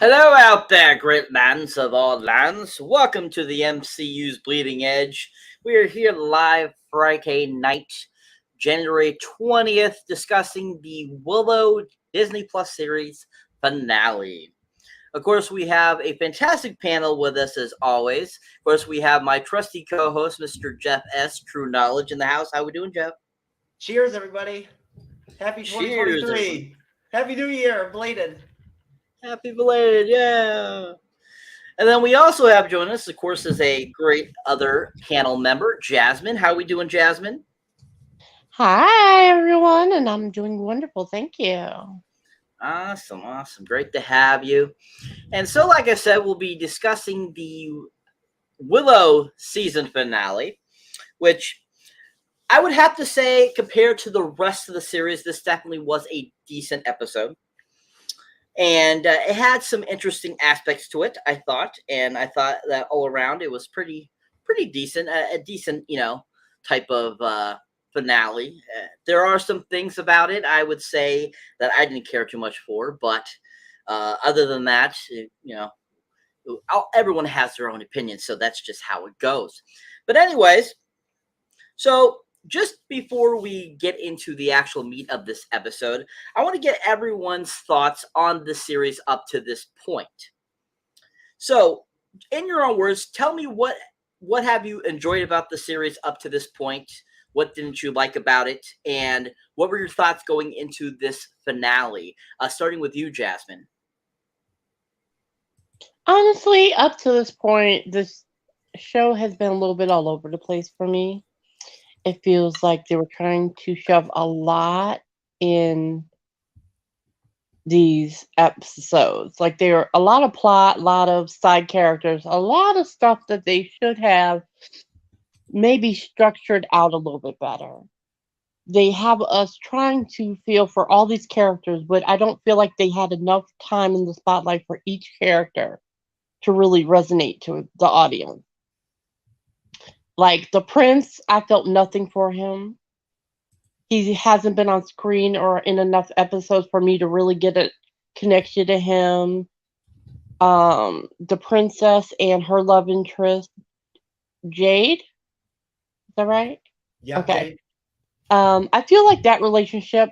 Hello out there, great lands of all lands. Welcome to the MCU'S Bleeding Edge. We are here live Friday night, January 20th, discussing the Willow Disney Plus series finale. Of course, we have a fantastic panel with us as always. Of course, we have my trusty co-host, Mr. Jeff S. True Knowledge in the house. How we doing, Jeff? Cheers, everybody. Happy Cheers, 2023. Happy New Year, belated. Happy belated, yeah. And then we also have joining us, of course, is a great other panel member, Jasmine. How are we doing, Jasmine? Hi, everyone, and I'm doing wonderful. Thank you. Awesome. Great to have you. And so, like I said, we'll be discussing the Willow season finale, which I would have to say, compared to the rest of the series, this definitely was a decent episode. And it had some interesting aspects to it, I thought. And I thought that all around it was pretty decent, a decent, type of finale. There are some things about it I would say that I didn't care too much for. But other than that, everyone has their own opinion. So that's just how it goes. But anyways, so just before we get into the actual meat of this episode, I want to get everyone's thoughts on the series up to this point. So, in your own words, tell me what have you enjoyed about the series up to this point? What didn't you like about it? And what were your thoughts going into this finale? Starting with you, Jasmine. Honestly, up to this point, this show has been a little bit all over the place for me. It feels like they were trying to shove a lot in these episodes. Like there were a lot of plot, a lot of side characters, a lot of stuff that they should have maybe structured out a little bit better. They have us trying to feel for all these characters, but I don't feel like they had enough time in the spotlight for each character to really resonate to the audience. Like the prince, I felt nothing for him. He hasn't been on screen or in enough episodes for me to really get a connection to him. The princess and her love interest, Jade. Is that right? Yeah. Okay. I feel like that relationship,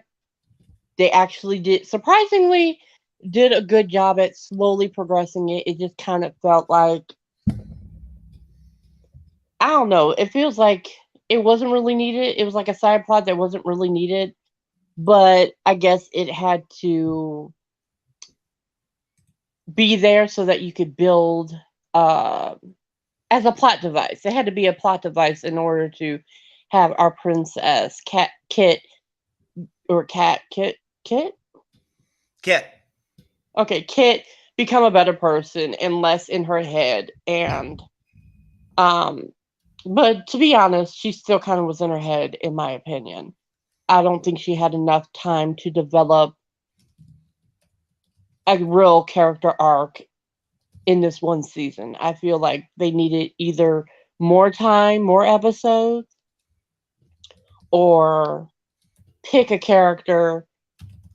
they actually surprisingly did a good job at slowly progressing it. It just kind of felt like, I don't know. It feels like it wasn't really needed. It was like a side plot that wasn't really needed, but I guess it had to be there so that you could build as a plot device. It had to be a plot device in order to have our princess Kit. Okay, Kit become a better person and less in her head. And but to be honest, she still kind of was in her head, in my opinion. I don't think she had enough time to develop a real character arc in this one season. I feel like they needed either more time, more episodes, or pick a character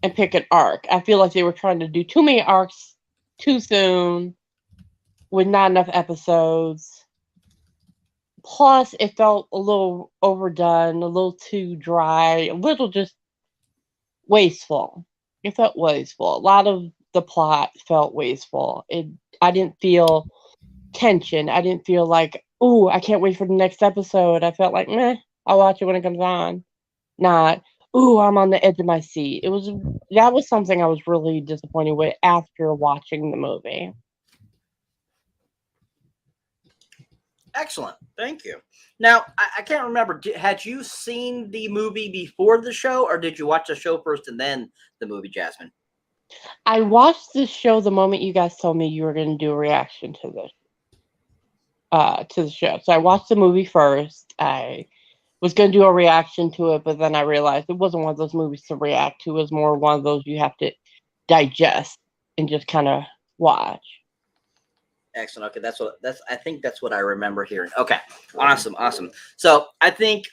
and pick an arc. I feel like they were trying to do too many arcs too soon with not enough episodes. Plus, it felt a little overdone, a little too dry, a little just wasteful. It felt wasteful. A lot of the plot felt wasteful. I didn't feel tension. I didn't feel like, ooh, I can't wait for the next episode. I felt like, meh, I'll watch it when it comes on. Not, ooh, I'm on the edge of my seat. That was something I was really disappointed with after watching the movie. Excellent. Thank you. Now, I can't remember. Had you seen the movie before the show, or did you watch the show first and then the movie, Jasmine? I watched this show the moment you guys told me you were going to do a reaction to the show. So I watched the movie first. I was going to do a reaction to it, but then I realized it wasn't one of those movies to react to. It was more one of those you have to digest and just kind of watch. Excellent. Okay, I think that's what I remember hearing. Okay, awesome. So I think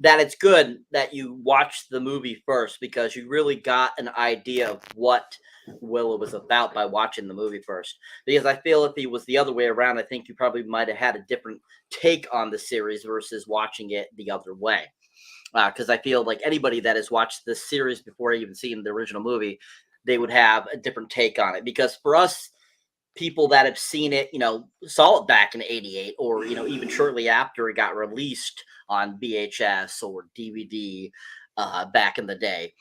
that it's good that you watched the movie first because you really got an idea of what Willow was about by watching the movie first. Because I feel if it was the other way around, I think you probably might have had a different take on the series versus watching it the other way. Because I feel like anybody that has watched this series before even seeing the original movie, they would have a different take on it. Because for us, people that have seen it, saw it back in '88, or even shortly after it got released on VHS or DVD back in the day,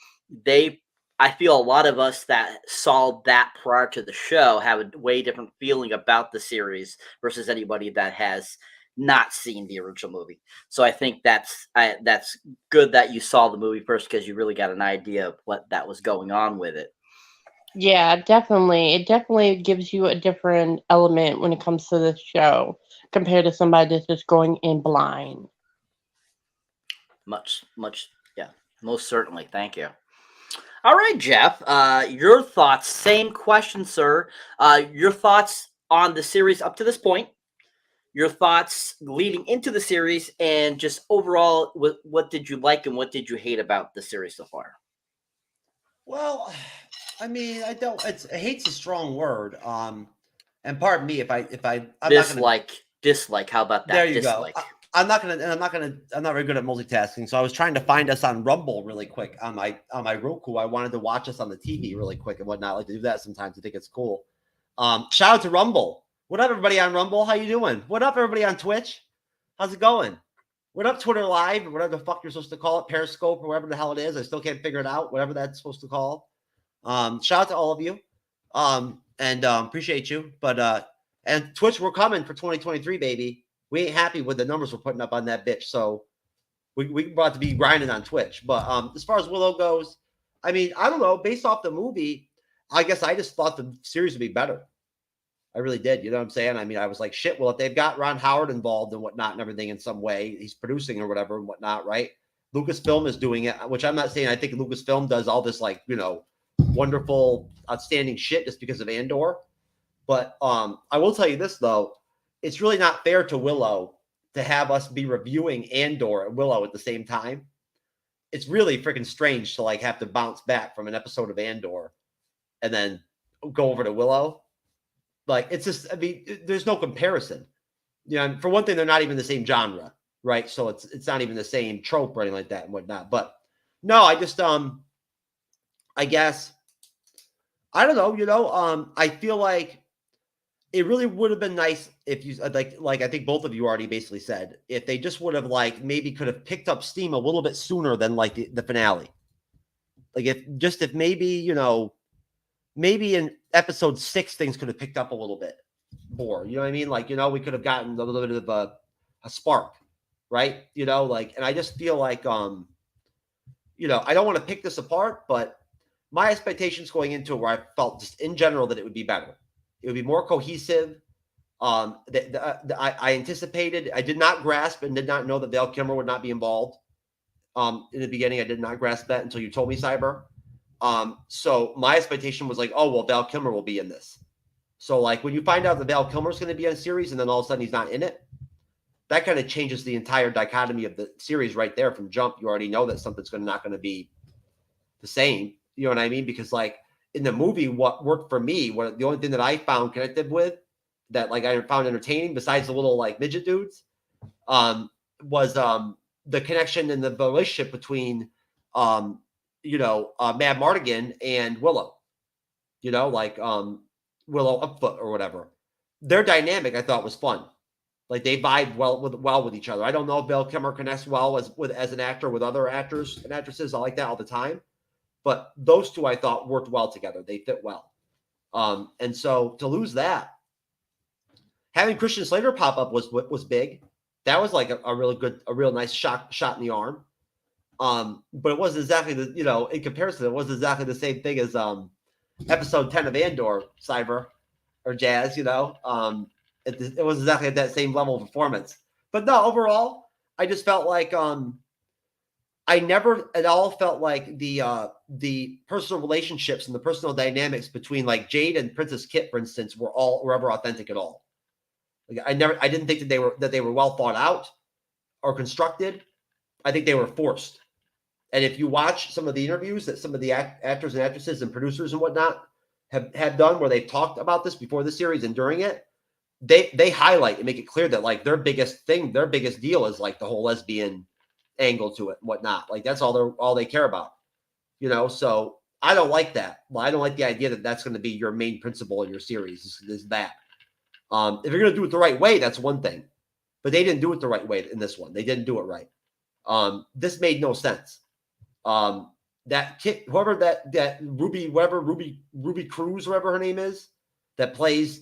I feel a lot of us that saw that prior to the show have a way different feeling about the series versus anybody that has not seen the original movie. So I think that's good that you saw the movie first because you really got an idea of what that was going on with it. Yeah, definitely. It definitely gives you a different element when it comes to the show compared to somebody that's just going in blind. Much, yeah, most certainly. Thank you. All right, Jeff. Your thoughts? Same question, sir. Your thoughts on the series up to this point? Your thoughts leading into the series, and just overall, what did you like and what did you hate about the series so far? Well, I mean, I don't. Hate's a strong word. And pardon me if I'm dislike. How about that? There you dislike. go. I'm not very good at multitasking. So I was trying to find us on Rumble really quick on my Roku. I wanted to watch us on the TV really quick and whatnot. I like to do that sometimes. I think it's cool. Shout out to Rumble. What up, everybody on Rumble? How you doing? What up, everybody on Twitch? How's it going? What up, Twitter Live, or whatever the fuck you're supposed to call it, Periscope, or whatever the hell it is. I still can't figure it out, whatever that's supposed to call. Shout out to all of you. And appreciate you. But and Twitch, we're coming for 2023, baby. We ain't happy with the numbers we're putting up on that bitch. So we about to be grinding on Twitch. But as far as Willow goes, I mean, I don't know. Based off the movie, I guess I just thought the series would be better. I really did. You know what I'm saying? I mean, I was like, shit, well, if they've got Ron Howard involved and whatnot and everything in some way, he's producing or whatever and whatnot, right? Lucasfilm is doing it, which I'm not saying I think Lucasfilm does all this, like, wonderful, outstanding shit just because of Andor. But I will tell you this, though. It's really not fair to Willow to have us be reviewing Andor and Willow at the same time. It's really freaking strange to, like, have to bounce back from an episode of Andor and then go over to Willow. Like, it's just, I mean, there's no comparison. For one thing, they're not even the same genre, right? So it's not even the same trope or anything like that and whatnot. But no, I just, I guess, I don't know, I feel like it really would have been nice if you, like I think both of you already basically said, if they just would have, like, maybe could have picked up steam a little bit sooner than, like, the finale. Like, if maybe, maybe in episode 6, things could have picked up a little bit more. You know what I mean? Like, we could have gotten a little bit of a spark, right? And I just feel like, I don't want to pick this apart, but my expectations going into it where I felt just in general that it would be better. It would be more cohesive. I anticipated, I did not grasp and did not know that Val Kilmer would not be involved. In the beginning, I did not grasp that until you told me, Cyber. So my expectation was like, oh, well, Val Kilmer will be in this. So, like, when you find out that Val Kilmer is going to be in a series and then all of a sudden he's not in it, that kind of changes the entire dichotomy of the series right there from jump. You already know that something's not going to be the same. You know what I mean? Because, like, in the movie, what worked for me, the only thing that I found connected with that, like, I found entertaining besides the little, like, midget dudes, was the connection and the relationship between Mad Mardigan and Willow, Willow Upfoot or whatever. Their dynamic, I thought, was fun. Like, they vibe well with each other. I don't know if Val Kilmer connects well as an actor with other actors and actresses. I like that all the time. But those two, I thought, worked well together. They fit well. And so to lose that, having Christian Slater pop up was big. That was like a real nice shot in the arm. But it wasn't exactly in comparison, it wasn't exactly the same thing as episode 10 of Andor, Cyber or Jazz, it wasn't exactly at that same level of performance. But no, overall, I just felt like I never at all felt like the personal relationships and the personal dynamics between, like, Jade and Princess Kit, for instance, were ever authentic at all. Like, I didn't think that they were well thought out or constructed. I think they were forced. And if you watch some of the interviews that some of the actors and actresses and producers and whatnot have done where they've talked about this before the series and during it, they highlight and make it clear that like their biggest deal is like the whole lesbian angle to it and whatnot. Like that's all they care about, So I don't like that. Well, I don't like the idea that that's going to be your main principle in your series is that. If you're going to do it the right way, that's one thing, but they didn't do it the right way in this one. They didn't do it right. This made no sense. That Kit, whoever that Ruby Cruz, whatever her name is, that plays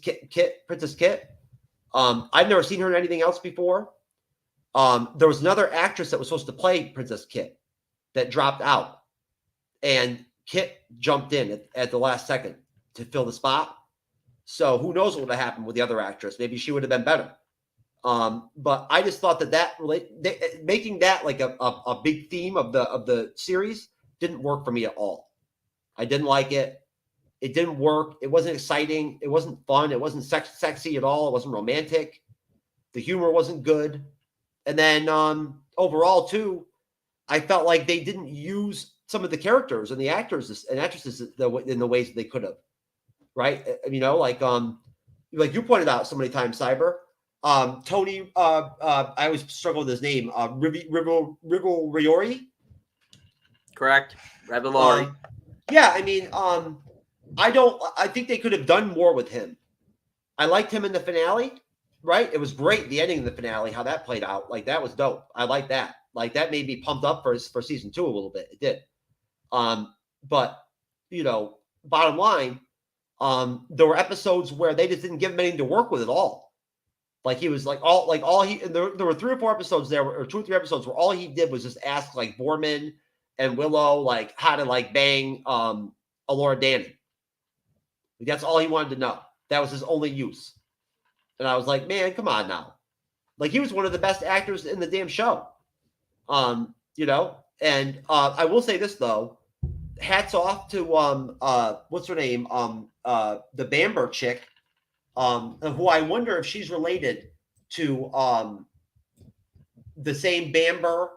Princess Kit. I've never seen her in anything else before. There was another actress that was supposed to play Princess Kit that dropped out, and Kit jumped in at the last second to fill the spot. So who knows what would have happened with the other actress? Maybe she would have been better. But I just thought making that like a big theme of the series didn't work for me at all. I didn't like it. It didn't work. It wasn't exciting. It wasn't fun. It wasn't sexy at all. It wasn't romantic. The humor wasn't good. And then overall too, I felt like they didn't use some of the characters and the actors and actresses in the ways that they could have. Right? Like you pointed out so many times, Cyber. Tony, I always struggle with his name. Rival Riori. Correct. Revelori. Yeah, I mean, I think they could have done more with him. I liked him in the finale, right? It was great, the ending of the finale, how that played out. Like, that was dope. I like that. Like, that made me pumped up for season 2 a little bit. It did. But, bottom line, there were episodes where they just didn't give him anything to work with at all. Like, he was there were 3 or 4 episodes there, or 2 or 3 episodes where all he did was just ask, like, Borman and Willow, like, how to, like, bang Elora Danan. Like, that's all he wanted to know. That was his only use. And I was like, man, come on now. Like, he was one of the best actors in the damn show. And I will say this, though. Hats off to, what's her name? The Bamber chick, who I wonder if she's related to the same Bamber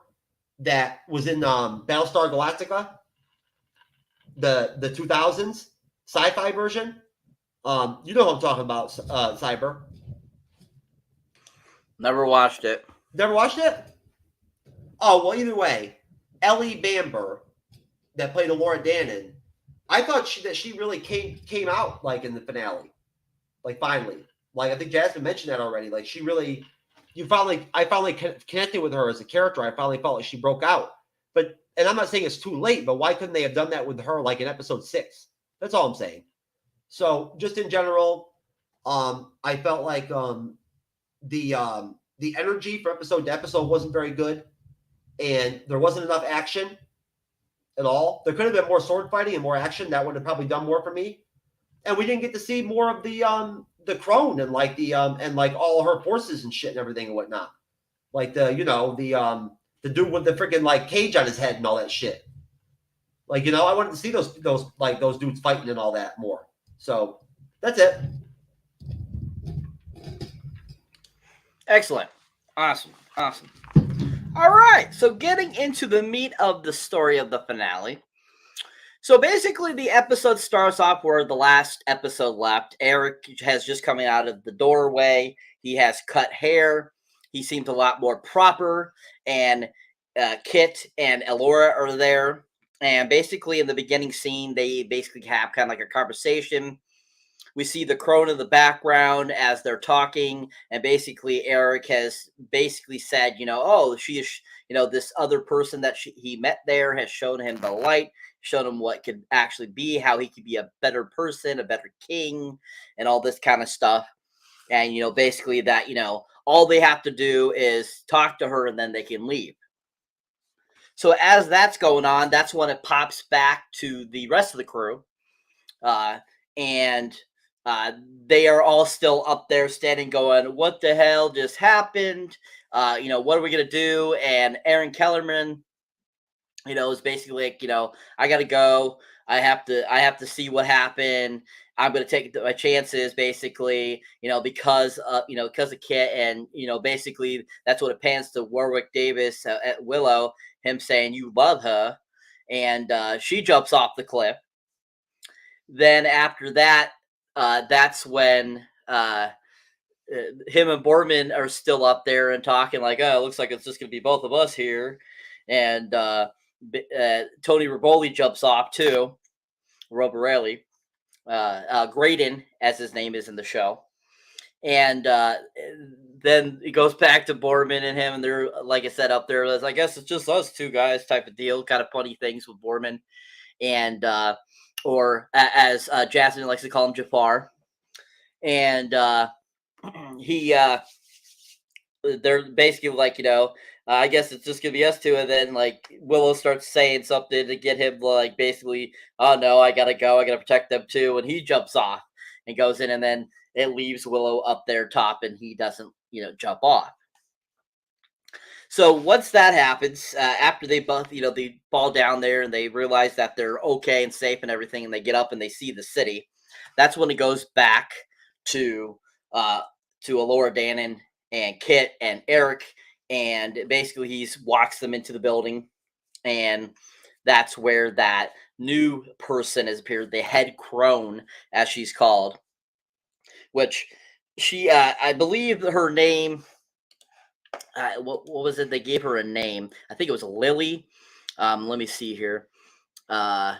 that was in Battlestar Galactica, the 2000s sci-fi version. You know what I'm talking about, Cyber. Never watched it. Never watched it? Oh, well, either way, Ellie Bamber, that played Elora Danan, I thought she really came out, like, in the finale. Like, finally. Like, I think Jasmine mentioned that already. Like, I finally connected with her as a character. I finally felt like she broke out. And I'm not saying it's too late, but why couldn't they have done that with her, like, in episode 6? That's all I'm saying. So, just in general, I felt like the energy for episode to episode wasn't very good, and there wasn't enough action at all. There could have been more sword fighting and more action. That would have probably done more for me. And we didn't get to see more of the crone and like and like all her forces and shit and everything and whatnot. Like the dude with the freaking like cage on his head and all that shit. Like, I wanted to see those dudes fighting and all that more. So that's it. Excellent. Awesome. All right. So getting into the meat of the story of the finale. So basically the episode starts off where the last episode left. Eric has just coming out of the doorway. He has cut hair. He seems a lot more proper. And Kit and Elora are there. And basically in the beginning scene, they basically have kind of like a conversation. We see the crone in the background as they're talking, and basically Eric has basically said, she is, this other person that he met there has shown him the light, shown him what could actually be, how he could be a better person, a better king, and all this kind of stuff. And, basically that, all they have to do is talk to her and then they can leave. So as that's going on, that's when it pops back to the rest of the crew. And they are all still up there standing going, what the hell just happened? What are we going to do? And Aaron Kellerman, is basically like, I got to go. I have to see what happened. I'm going to take my chances, basically, because of Kit, and basically that's what it pans to Warwick Davis at Willow, him saying you love her, and she jumps off the cliff. Then after that, that's when him and Boorman are still up there and talking like, oh, it looks like it's just going to be both of us here, and Tony Rivoli jumps off too, Roborelli. Graydon, as his name is in the show. And then it goes back to Boorman and him, and they're, like I said, up there. I guess it's just us two guys type of deal. Kind of funny things with Boorman. And, or as Jasmine likes to call him, Jafar. And they're basically like, I guess it's just gonna be us two, and then like Willow starts saying something to get him like basically, oh no, I gotta go, I gotta protect them too, and he jumps off and goes in, and then it leaves Willow up there top, and he doesn't, jump off. So once that happens, after they both, they fall down there and they realize that they're okay and safe and everything, and they get up and they see the city. That's when it goes back to Alora Dannon and Kit and Eric. And basically he walks them into the building, and that's where that new person has appeared, the head crone, as she's called, which she, I believe her name, what was it? They gave her a name. I think it was Lily. Let me see here. I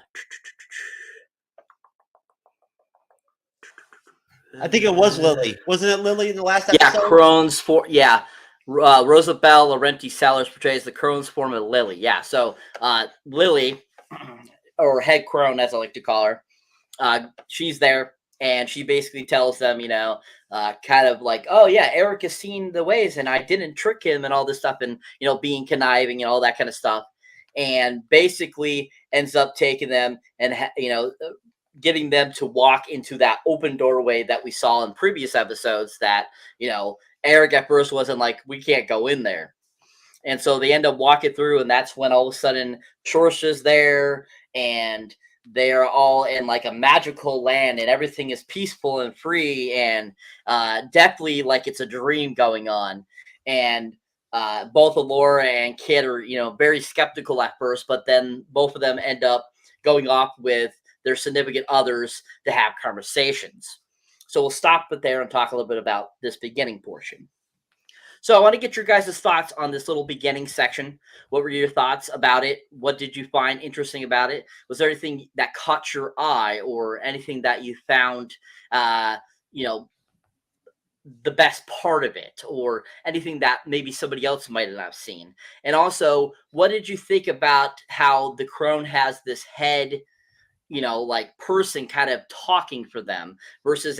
think it was Lily. Wasn't it Lily in the last episode? Yeah, Crone's Rosabelle Laurenti Sellers portrays the Crone's form of Lily. Yeah, so Lily, or Head Crone, as I like to call her, she's there, and she basically tells them, kind of like, oh yeah, Eric has seen the ways, and I didn't trick him, and all this stuff, and being conniving and all that kind of stuff, and basically ends up taking them and getting them to walk into that open doorway that we saw in previous episodes. That Eric at first wasn't like, we can't go in there. And so they end up walking through, and that's when all of a sudden Shorsha's there, and they're all in like a magical land, and everything is peaceful and free, and definitely like it's a dream going on. And both Alora and Kit are, very skeptical at first, but then both of them end up going off with their significant others to have conversations. So we'll stop it there and talk a little bit about this beginning portion. So I want to get your guys' thoughts on this little beginning section. What were your thoughts about it? What did you find interesting about it? Was there anything that caught your eye, or anything that you found, the best part of it, or anything that maybe somebody else might not have seen? And also, what did you think about how the crone has this head, like person kind of talking for them, versus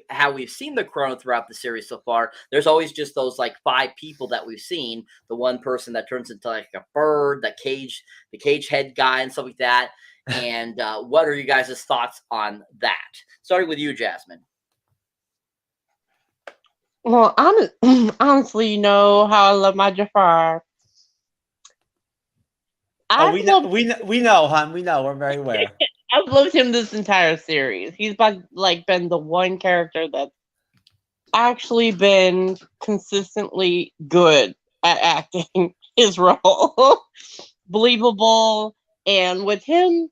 how we've seen the crone throughout the series so far? There's always just those like 5 people that we've seen. The one person that turns into like a bird, the cage head guy, and stuff like that. And what are you guys' thoughts on that? Starting with you, Jasmine. Well, honestly, you know how I love my Jafar. We know, hon. We know. We're very aware. I've loved him this entire series. He's been the one character that's actually been consistently good at acting his role. Believable. And with him,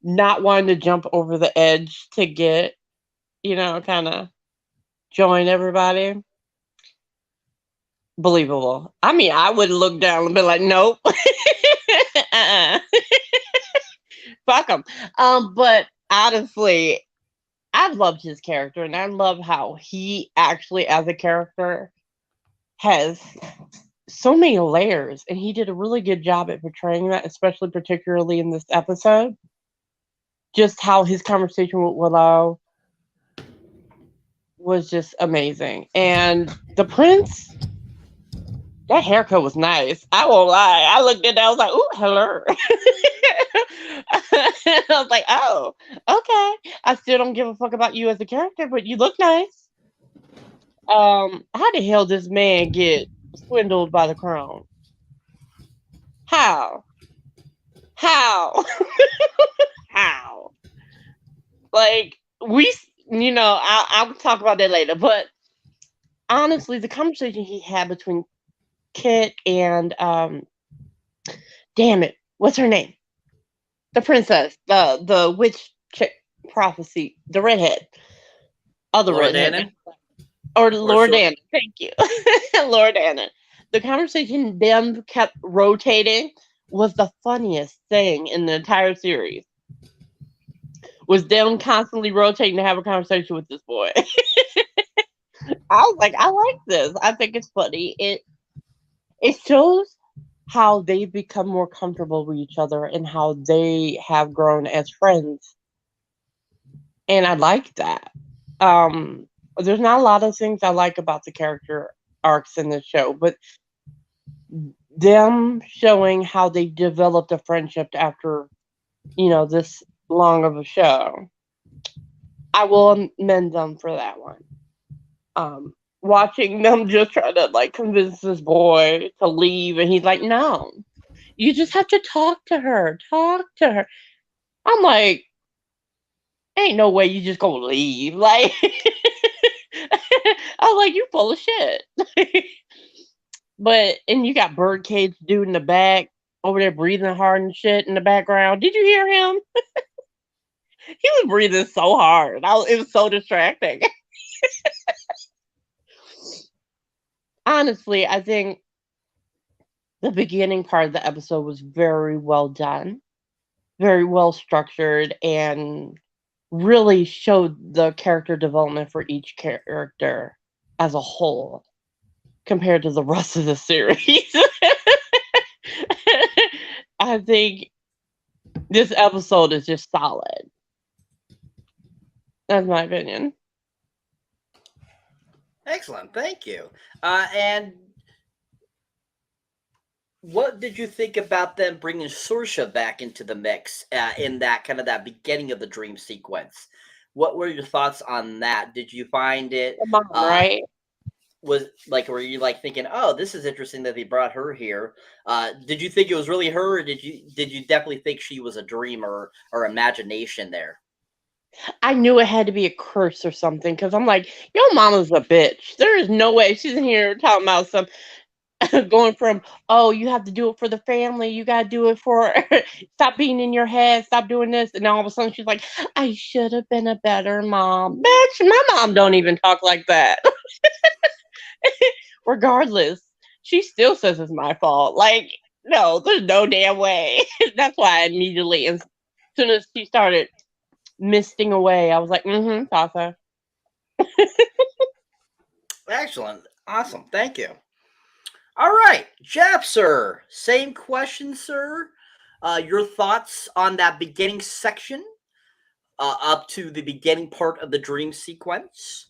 not wanting to jump over the edge to get, kind of join everybody. Believable. I mean, I would look down and be like, nope. Fuck him. But honestly, I loved his character, and I love how he actually, as a character, has so many layers, and he did a really good job at portraying that, particularly in this episode. Just how his conversation with Willow was just amazing. And the prince, that haircut was nice. I won't lie. I looked at that, I was like, ooh, hello. I was like, oh, okay. I still don't give a fuck about you as a character, but you look nice. How the hell does this man get swindled by the crone? How? how? Like, I'll talk about that later. But honestly, the conversation he had between Kit and, damn it, what's her name? The princess, the witch chick prophecy, the redhead. Other Laura redhead. Dannon? Or Lord short- Anna. Thank you. Lord Anna. The conversation them kept rotating was the funniest thing in the entire series. Was them constantly rotating to have a conversation with this boy. I was like, I like this. I think it's funny. It shows how they've become more comfortable with each other and how they have grown as friends. And I like that. There's not a lot of things I like about the character arcs in this show, but them showing how they developed a friendship after, this long of a show, I will commend them for that one. Watching them just try to like convince this boy to leave, and he's like, "No, you just have to talk to her. Talk to her." I'm like, "Ain't no way you just gonna leave." Like, I was like, "You full of shit." And you got Birdcage dude in the back over there breathing hard and shit in the background. Did you hear him? He was breathing so hard. It was so distracting. Honestly, I think the beginning part of the episode was very well done, very well structured, and really showed the character development for each character as a whole compared to the rest of the series. I think this episode is just solid. That's my opinion. Excellent, thank you. And what did you think about them bringing Sorsha back into the mix in that kind of that beginning of the dream sequence? What were your thoughts on that? Did you find it The mom, right? was like, were you like thinking, oh, this is interesting that they brought her here? Did you think it was really her, or did you definitely think she was a dream or imagination there? I knew it had to be a curse or something because I'm like, your mama's a bitch. There is no way she's in here talking about some going from, oh, you have to do it for the family. You got to do it for, stop being in your head. Stop doing this. And all of a sudden she's like, I should have been a better mom. Bitch, my mom don't even talk like that. Regardless, she still says it's my fault. Like, no, there's no damn way. That's why I immediately, as soon as she started misting away, I was like, Tasa. Excellent, awesome, thank you. All right, Jeff, sir, same question, sir. Your thoughts on that beginning section up to the beginning part of the dream sequence?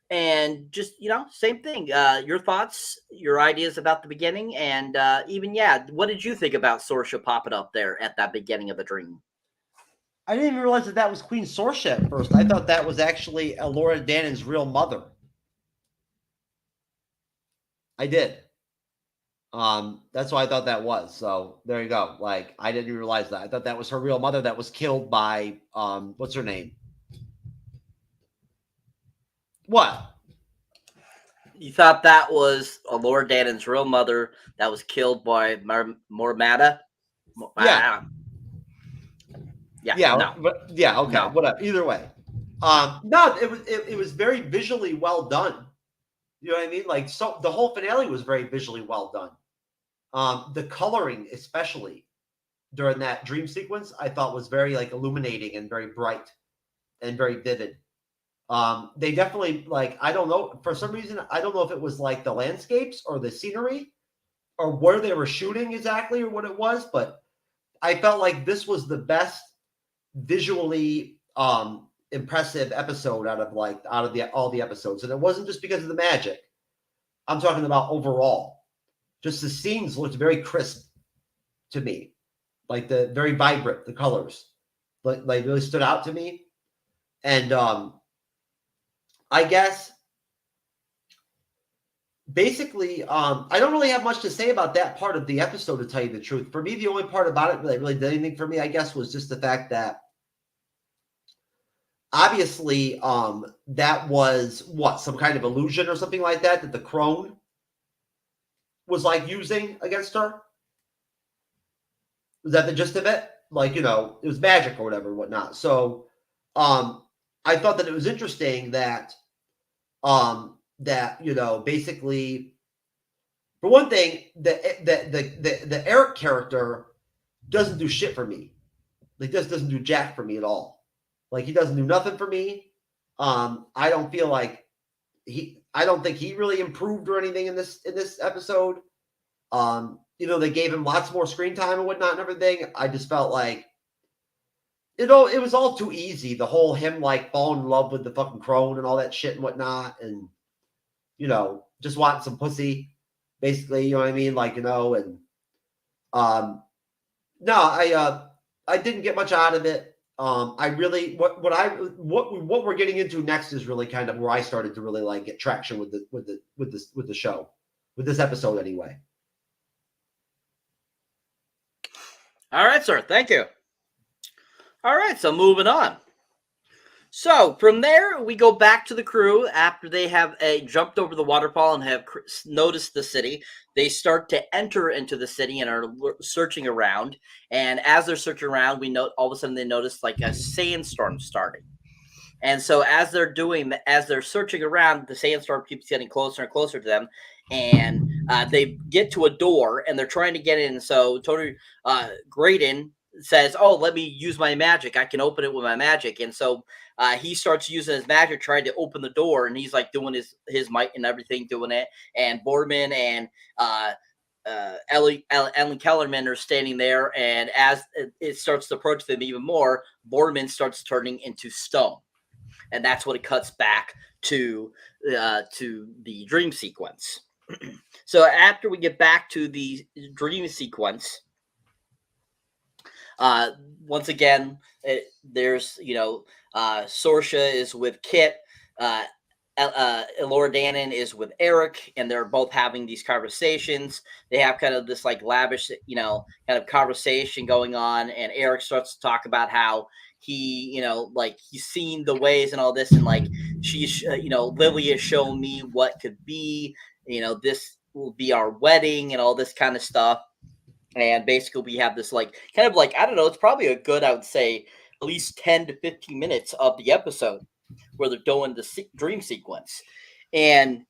And just, same thing. Your thoughts, your ideas about the beginning, and even, what did you think about Sorsha popping up there at that beginning of the dream? I didn't even realize that was Queen Sorsha at first. I thought that was actually Laura Dannon's real mother. I did. That's what I thought that was. So there you go. Like, I didn't even realize that. I thought that was her real mother that was killed by what's her name? What? You thought that was Laura Dannon's real mother that was killed by Mormada? Yeah. Yeah. No. But, yeah. Okay. No. Whatever. Either way. No, it was very visually well done. You know what I mean? Like, so the whole finale was very visually well done. The coloring, especially during that dream sequence, I thought was very like illuminating and very bright and very vivid. They definitely, like, I don't know, for some reason, I don't know if it was like the landscapes or the scenery or where they were shooting exactly or what it was, but I felt like this was the best visually impressive episode out of all the episodes. And it wasn't just because of the magic. I'm talking about overall. Just the scenes looked very crisp to me. Like the very vibrant, the colors. Like really stood out to me. And I guess basically, I don't really have much to say about that part of the episode, to tell you the truth. For me, the only part about it that really did anything for me, I guess, was just the fact that obviously, that was what, some kind of illusion or something like that the crone was like using against her. Was that the gist of it? Like, it was magic or whatever, whatnot. So, I thought that it was interesting that, basically, for one thing, the Eric character doesn't do shit for me. Like, this doesn't do jack for me at all. Like, he doesn't do nothing for me. I don't feel like I don't think he really improved or anything in this episode. They gave him lots more screen time and whatnot and everything. I just felt like it was all too easy. The whole him like falling in love with the fucking crone and all that shit and whatnot, and just wanting some pussy, basically. You know what I mean? Like, and no, I didn't get much out of it. I really what we're getting into next is really kind of where I started to really like get traction with the show, with this episode anyway. All right, sir. Thank you. All right, so moving on. So from there, we go back to the crew after they have jumped over the waterfall and have noticed the city. They start to enter into the city and are searching around. And as they're searching around, we know all of a sudden they notice like a sandstorm starting. And so as they're searching around, the sandstorm keeps getting closer and closer to them. And they get to a door and they're trying to get in. So Tony Graydon says, "Oh, let me use my magic. I can open it with my magic." And so he starts using his magic, trying to open the door, and he's like doing his might and everything, doing it. And Boardman and Ellen Kellerman are standing there, and as it starts to approach them even more, Boardman starts turning into stone, and that's what it cuts back to the dream sequence. So after we get back to the dream sequence, once again, there's Sorsha is with Kit, Elora Danan is with Eric, and they're both having these conversations. They have kind of this like lavish, kind of conversation going on, and Eric starts to talk about how he, like he's seen the ways and all this, and like she's, Lily has shown me what could be, this will be our wedding and all this kind of stuff. And basically we have this like kind of like, I don't know, it's probably a good, I would say, at least 10 to 15 minutes of the episode where they're doing the dream sequence. And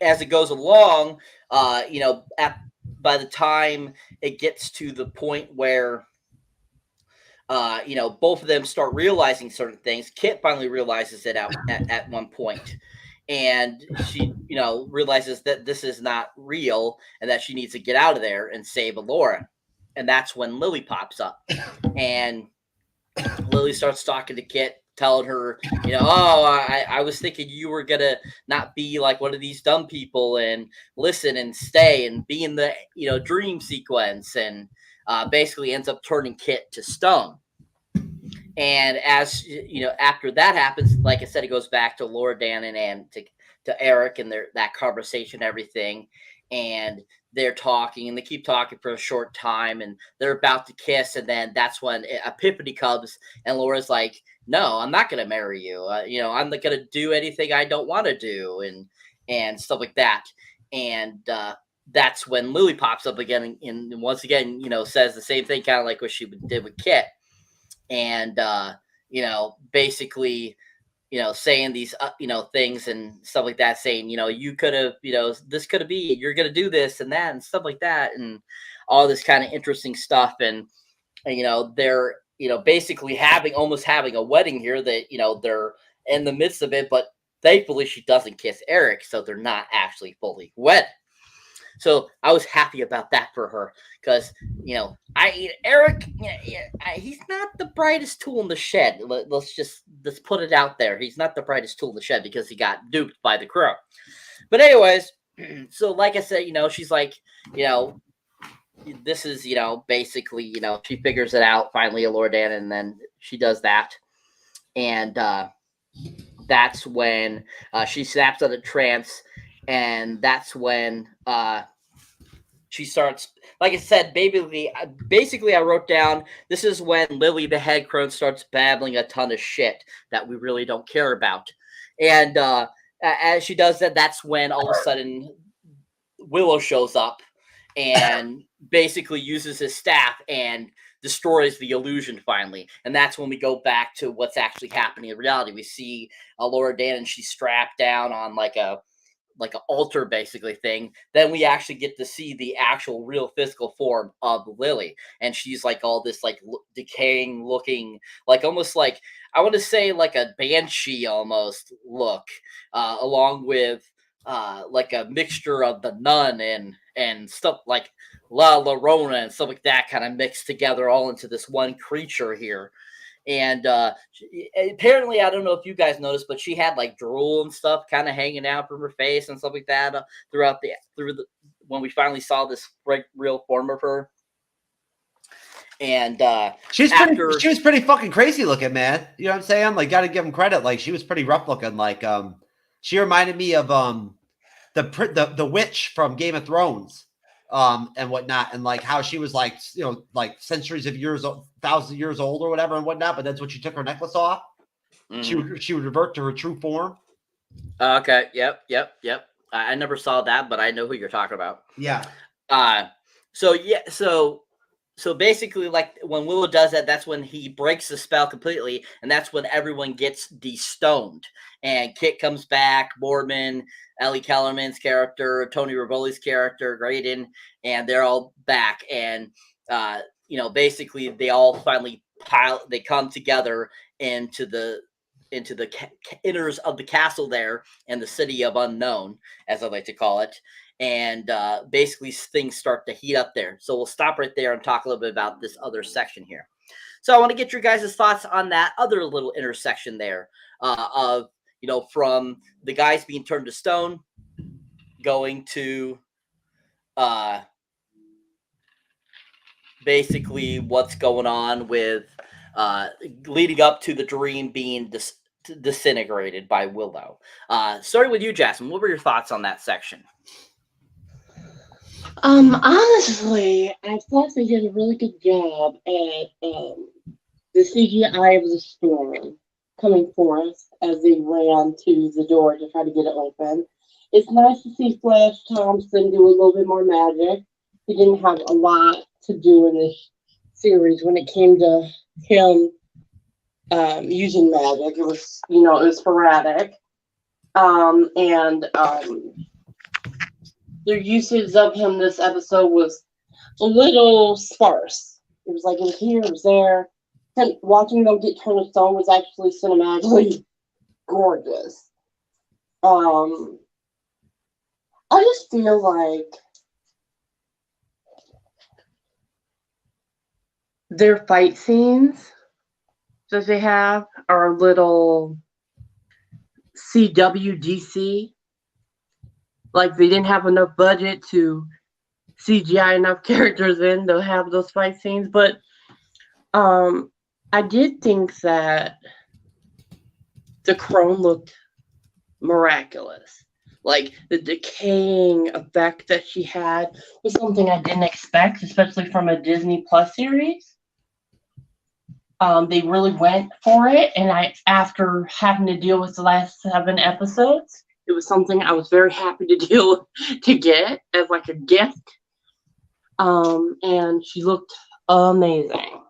as it goes along, by the time it gets to the point where both of them start realizing certain things, Kit finally realizes it at one point. And she, realizes that this is not real and that she needs to get out of there and save Elora. And that's when Lily pops up. And Lily starts talking to Kit, telling her, I was thinking you were going to not be like one of these dumb people and listen and stay and be in the, dream sequence. And basically ends up turning Kit to stone. And as after that happens, like I said, it goes back to Elora Danan and to Eric and that conversation, everything, and they're talking and they keep talking for a short time, and they're about to kiss, and then that's when Epiphany comes, and Laura's like, "No, I'm not gonna marry you. I'm not gonna do anything I don't want to do," and stuff like that, and that's when Lily pops up again and once again, says the same thing, kind of like what she did with Kit. And basically saying these things and stuff like that, saying you could have, this could have been, you're gonna do this and that and stuff like that, and all this kind of interesting stuff. And they're basically almost having a wedding here, that they're in the midst of it, but thankfully she doesn't kiss Eric, so they're not actually fully wed. So I was happy about that for her, because Eric, he's not the brightest tool in the shed. Let's put it out there. He's not the brightest tool in the shed because he got duped by the crow. But anyways, so like I said, she's like, this is, basically, she figures it out finally, Elora Danan, and then she does that, and that's when she snaps out of trance. And that's when she starts, like I said, basically I wrote down, this is when Lily the head crone starts babbling a ton of shit that we really don't care about. And as she does that, that's when all of a sudden Willow shows up and basically uses his staff and destroys the illusion finally. And that's when we go back to what's actually happening in reality. We see Laura Dan, and she's strapped down on like an altar basically thing. Then we actually get to see the actual real physical form of Lily, and she's like all this like decaying looking, like almost like, I want to say like a banshee almost look, along with like a mixture of the nun and stuff like La Llorona and stuff like that, kind of mixed together all into this one creature here. And apparently, I don't know if you guys noticed, but she had like drool and stuff kind of hanging out from her face and stuff like that through the when we finally saw this real form of her. And she was pretty fucking crazy looking, man. You know what I'm saying? Like, got to give him credit. Like, she was pretty rough looking. Like, she reminded me of the witch from Game of Thrones, and whatnot, and like how she was like, you know, like centuries of years, thousands of years old or whatever and whatnot. But that's when she took her necklace off. mm-hmm. She would revert to her true form. Okay. Yep. I never saw that, but I know who you're talking about. Yeah. So basically, like when Willow does that, that's when he breaks the spell completely, and that's when everyone gets de-stoned. And Kit comes back, Boardman, Ellie Kellerman's character, Tony Rivoli's character, Graydon, and they're all back. And basically, they all finally they come together into the inners of the castle there, and the city of unknown, as I like to call it. And basically things start to heat up there. So we'll stop right there and talk a little bit about this other section here. So I want to get your guys' thoughts on that other little intersection there of, from the guys being turned to stone, going to basically what's going on with leading up to the dream being disintegrated by Willow. Starting with you, Jasmine, what were your thoughts on that section? Honestly, I thought they did a really good job at the CGI of the storm coming forth as they ran to the door to try to get it open. It's nice to see Flash Thompson do a little bit more magic. He didn't have a lot to do in this series when it came to him using magic. It was, it was sporadic. Their usage of him this episode was a little sparse. It was like in here, it was there. And watching them get turned to stone was actually cinematically gorgeous. I just feel like their fight scenes that they have are a little CWDC. Like they didn't have enough budget to CGI enough characters in to have those fight scenes. But I did think that the crone looked miraculous. Like the decaying effect that she had was something I didn't expect, especially from a Disney Plus series. They really went for it, and after having to deal with the last 7 episodes, it was something I was very happy to get as like a gift. And she looked amazing.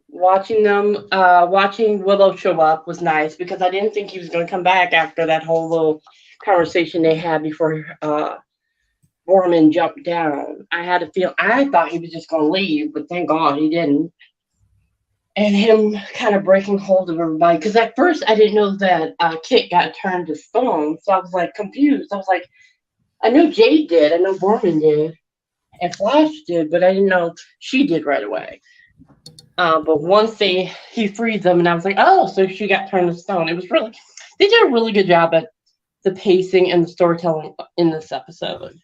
Watching Willow show up was nice because I didn't think he was going to come back after that whole little conversation they had before Borman jumped down. I thought he was just going to leave, but thank God he didn't. And him kind of breaking hold of everybody. Because at first I didn't know that Kit got turned to stone. So I was like confused. I was like, I know Jade did. I know Borman did. And Flash did. But I didn't know she did right away. But once he freed them. And I was like, oh, so she got turned to stone. They did a really good job at the pacing and the storytelling in this episode.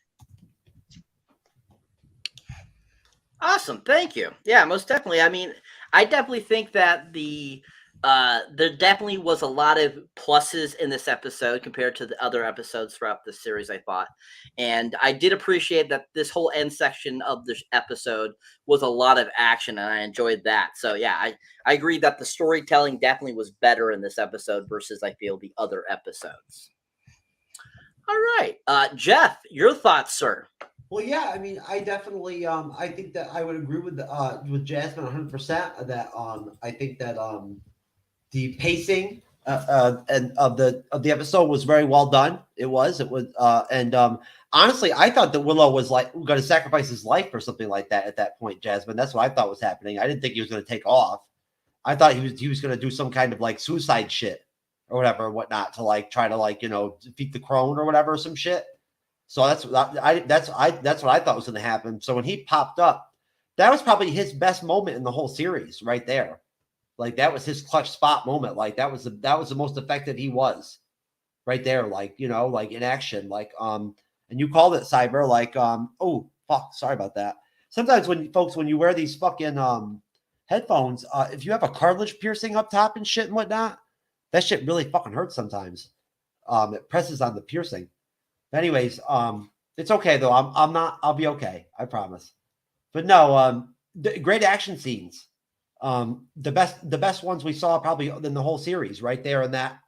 Awesome. Thank you. Yeah, most definitely. I mean, I definitely think that the There definitely was a lot of pluses in this episode compared to the other episodes throughout the series, I thought. And I did appreciate that this whole end section of this episode was a lot of action, and I enjoyed that. So, yeah, I agree that the storytelling definitely was better in this episode versus, I feel, the other episodes. All right. Jeff, your thoughts, sir? Well, yeah, I mean, I definitely, I think that I would agree with Jasmine 100%. That I think that the pacing and of the episode was very well done. It was, and honestly, I thought that Willow was like going to sacrifice his life or something like that at that point. Jasmine, that's what I thought was happening. I didn't think he was going to take off. I thought he was going to do some kind of like suicide shit or whatever, or whatnot, to like try to like defeat the crone or whatever, or some shit. So that's what I thought was going to happen. So when he popped up, that was probably his best moment in the whole series, right there. Like that was his clutch spot moment. Like that was the most effective he was, right there. Like like in action. Like and you called it, Cyber. Like oh fuck, sorry about that. Sometimes when you wear these fucking headphones, if you have a cartilage piercing up top and shit and whatnot, that shit really fucking hurts sometimes. It presses on the piercing. Anyways, it's okay though. I'll be okay. I promise. But no, great action scenes. The best ones we saw probably in the whole series, right there in that,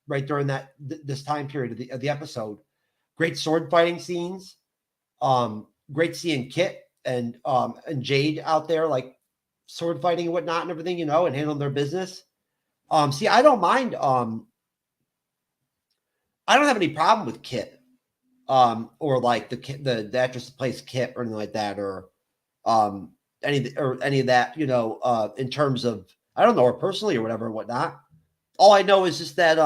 right during that this time period of the episode. Great sword fighting scenes. Great seeing Kit and Jade out there like sword fighting and whatnot and everything, and handling their business. See, I don't mind. I don't have any problem with Kit. Or like the actress that plays Kit or anything like that, or any of that, in terms of, I don't know her personally or whatever and whatnot. All I know is just that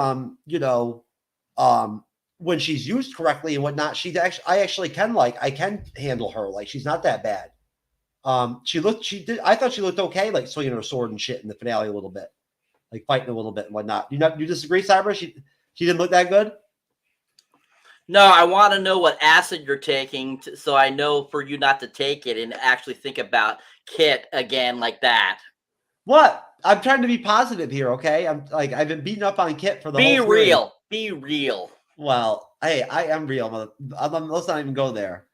when she's used correctly and whatnot, I actually I can handle her. Like she's not that bad. I thought she looked okay, like swinging her sword and shit in the finale a little bit, like fighting a little bit and whatnot. You disagree, Cyber? She didn't look that good. No, I want to know what acid you're taking, so I know for you not to take it and actually think about Kit again like that. What? I'm trying to be positive here, okay? I'm like, I've been beating up on Kit for the whole series. Real. Be real. Well, hey, I am real. Let's not even go there.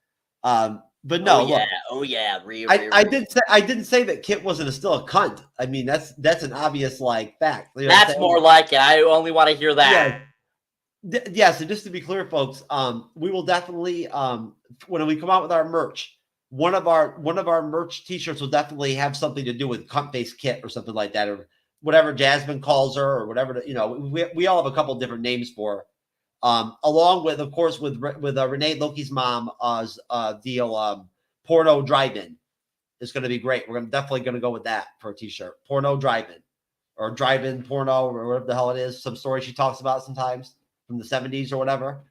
But no, real. I didn't say that Kit wasn't still a cunt. I mean, that's an obvious like fact. That's more like it. I only want to hear that. Yeah, so just to be clear, folks, we will definitely when we come out with our merch, one of our merch t-shirts will definitely have something to do with cunt face Kit or something like that, or whatever Jasmine calls her, or whatever. We all have a couple different names for her. Along with, of course, with Renee Loki's mom, deal porno drive-in is going to be great. We're definitely going to go with that for a t-shirt, porno drive-in or drive-in porno or whatever the hell it is. Some story she talks about sometimes from the 70s or whatever.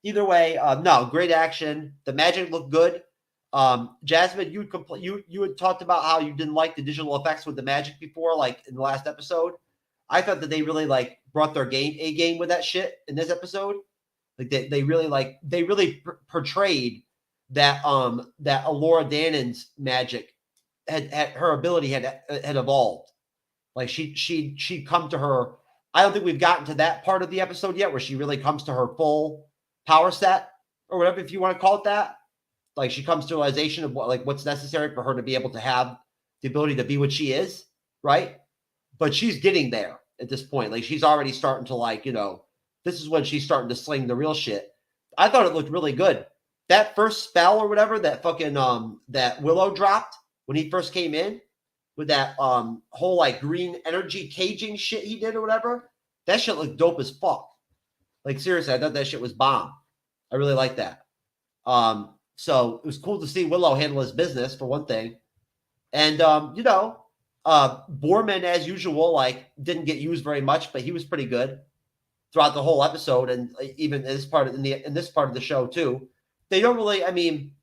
Either way, no, great action. The magic looked good. Jasmine, you had talked about how you didn't like the digital effects with the magic before, like in the last episode. I thought that they really like brought their game with that shit in this episode. Like they really portrayed that that Alora Dannon's magic had her ability had evolved. Like she'd come to her. I don't think we've gotten to that part of the episode yet where she really comes to her full power set or whatever, if you want to call it that. Like she comes to realization of what's necessary for her to be able to have the ability to be what she is, right? But she's getting there at this point. Like she's already starting to this is when she's starting to sling the real shit. I thought it looked really good. That first spell or whatever that fucking that Willow dropped when he first came in, with that whole like green energy caging shit he did or whatever, that shit looked dope as fuck. Like seriously, I thought that shit was bomb. I really like that. So it was cool to see Willow handle his business for one thing, and Borman as usual like didn't get used very much, but he was pretty good throughout the whole episode, and even in this part of the show too. They don't really. I mean.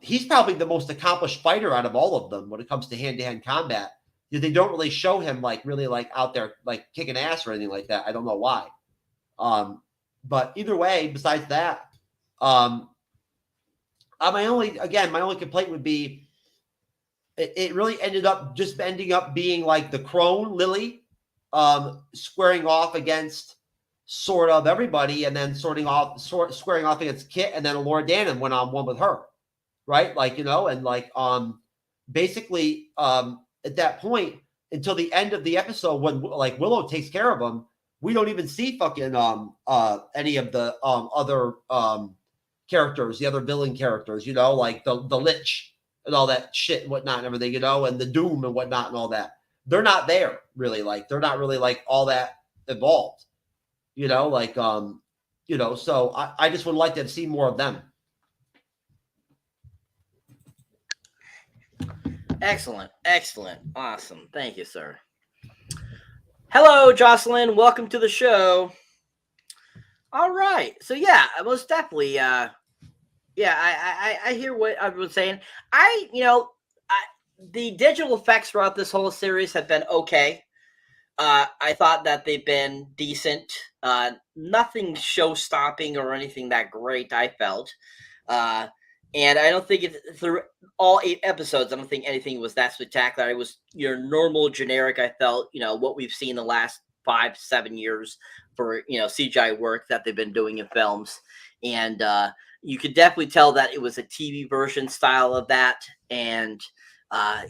He's probably the most accomplished fighter out of all of them when it comes to hand-to-hand combat. They don't really show him like really like out there like kicking ass or anything like that. I don't know why. But either way, besides that, my only complaint would be it really ended up just ending up being like the crone Lily, squaring off against sort of everybody, and then squaring off against Kit, and then Laura Dannon went on one with her, right? Like, you know, and like basically at that point until the end of the episode when like Willow takes care of him, we don't even see fucking any of the other characters, the other villain characters, you know, like the Lich and all that shit and whatnot and everything, you know, and the Doom and whatnot and all that. They're not there really, like they're not really like all that involved, you know, like you know, so I just would like to see more of them. Excellent. Awesome. Thank you, sir. Hello, Jocelyn. Welcome to the show. All right. So yeah, most definitely. I hear what everyone's saying. The digital effects throughout this whole series have been okay. I thought that they've been decent. Nothing show-stopping or anything that great, I felt. And I don't think through all 8 episodes, I don't think anything was that spectacular. It was your normal generic, I felt, you know, what we've seen the last 5-7 years for, you know, CGI work that they've been doing in films. And you could definitely tell that it was a TV version style of that. And,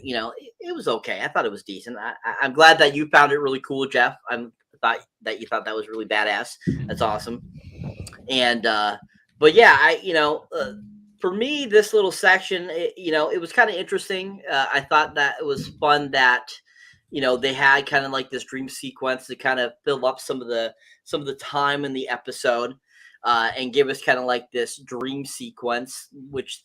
you know, it was okay. I thought it was decent. I'm glad that you found it really cool, Jeff. I thought that you thought that was really badass. That's awesome. And, but yeah, for me, this little section, it was kind of interesting. I thought that it was fun that, you know, they had kind of like this dream sequence to kind of fill up some of the time in the episode, and give us kind of like this dream sequence, which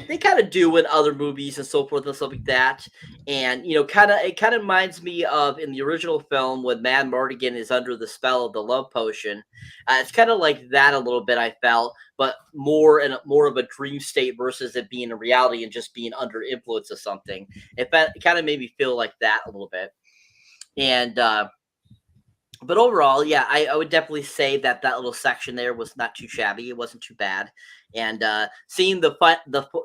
they kind of do in other movies and so forth and stuff like that. And, you know, it kind of reminds me of in the original film when Mad Mardigan is under the spell of the love potion. It's kind of like that a little bit, I felt, but more of a dream state versus it being a reality and just being under influence of something. It kind of made me feel like that a little bit. And, but overall, yeah, I would definitely say that little section there was not too shabby. It wasn't too bad. And seeing the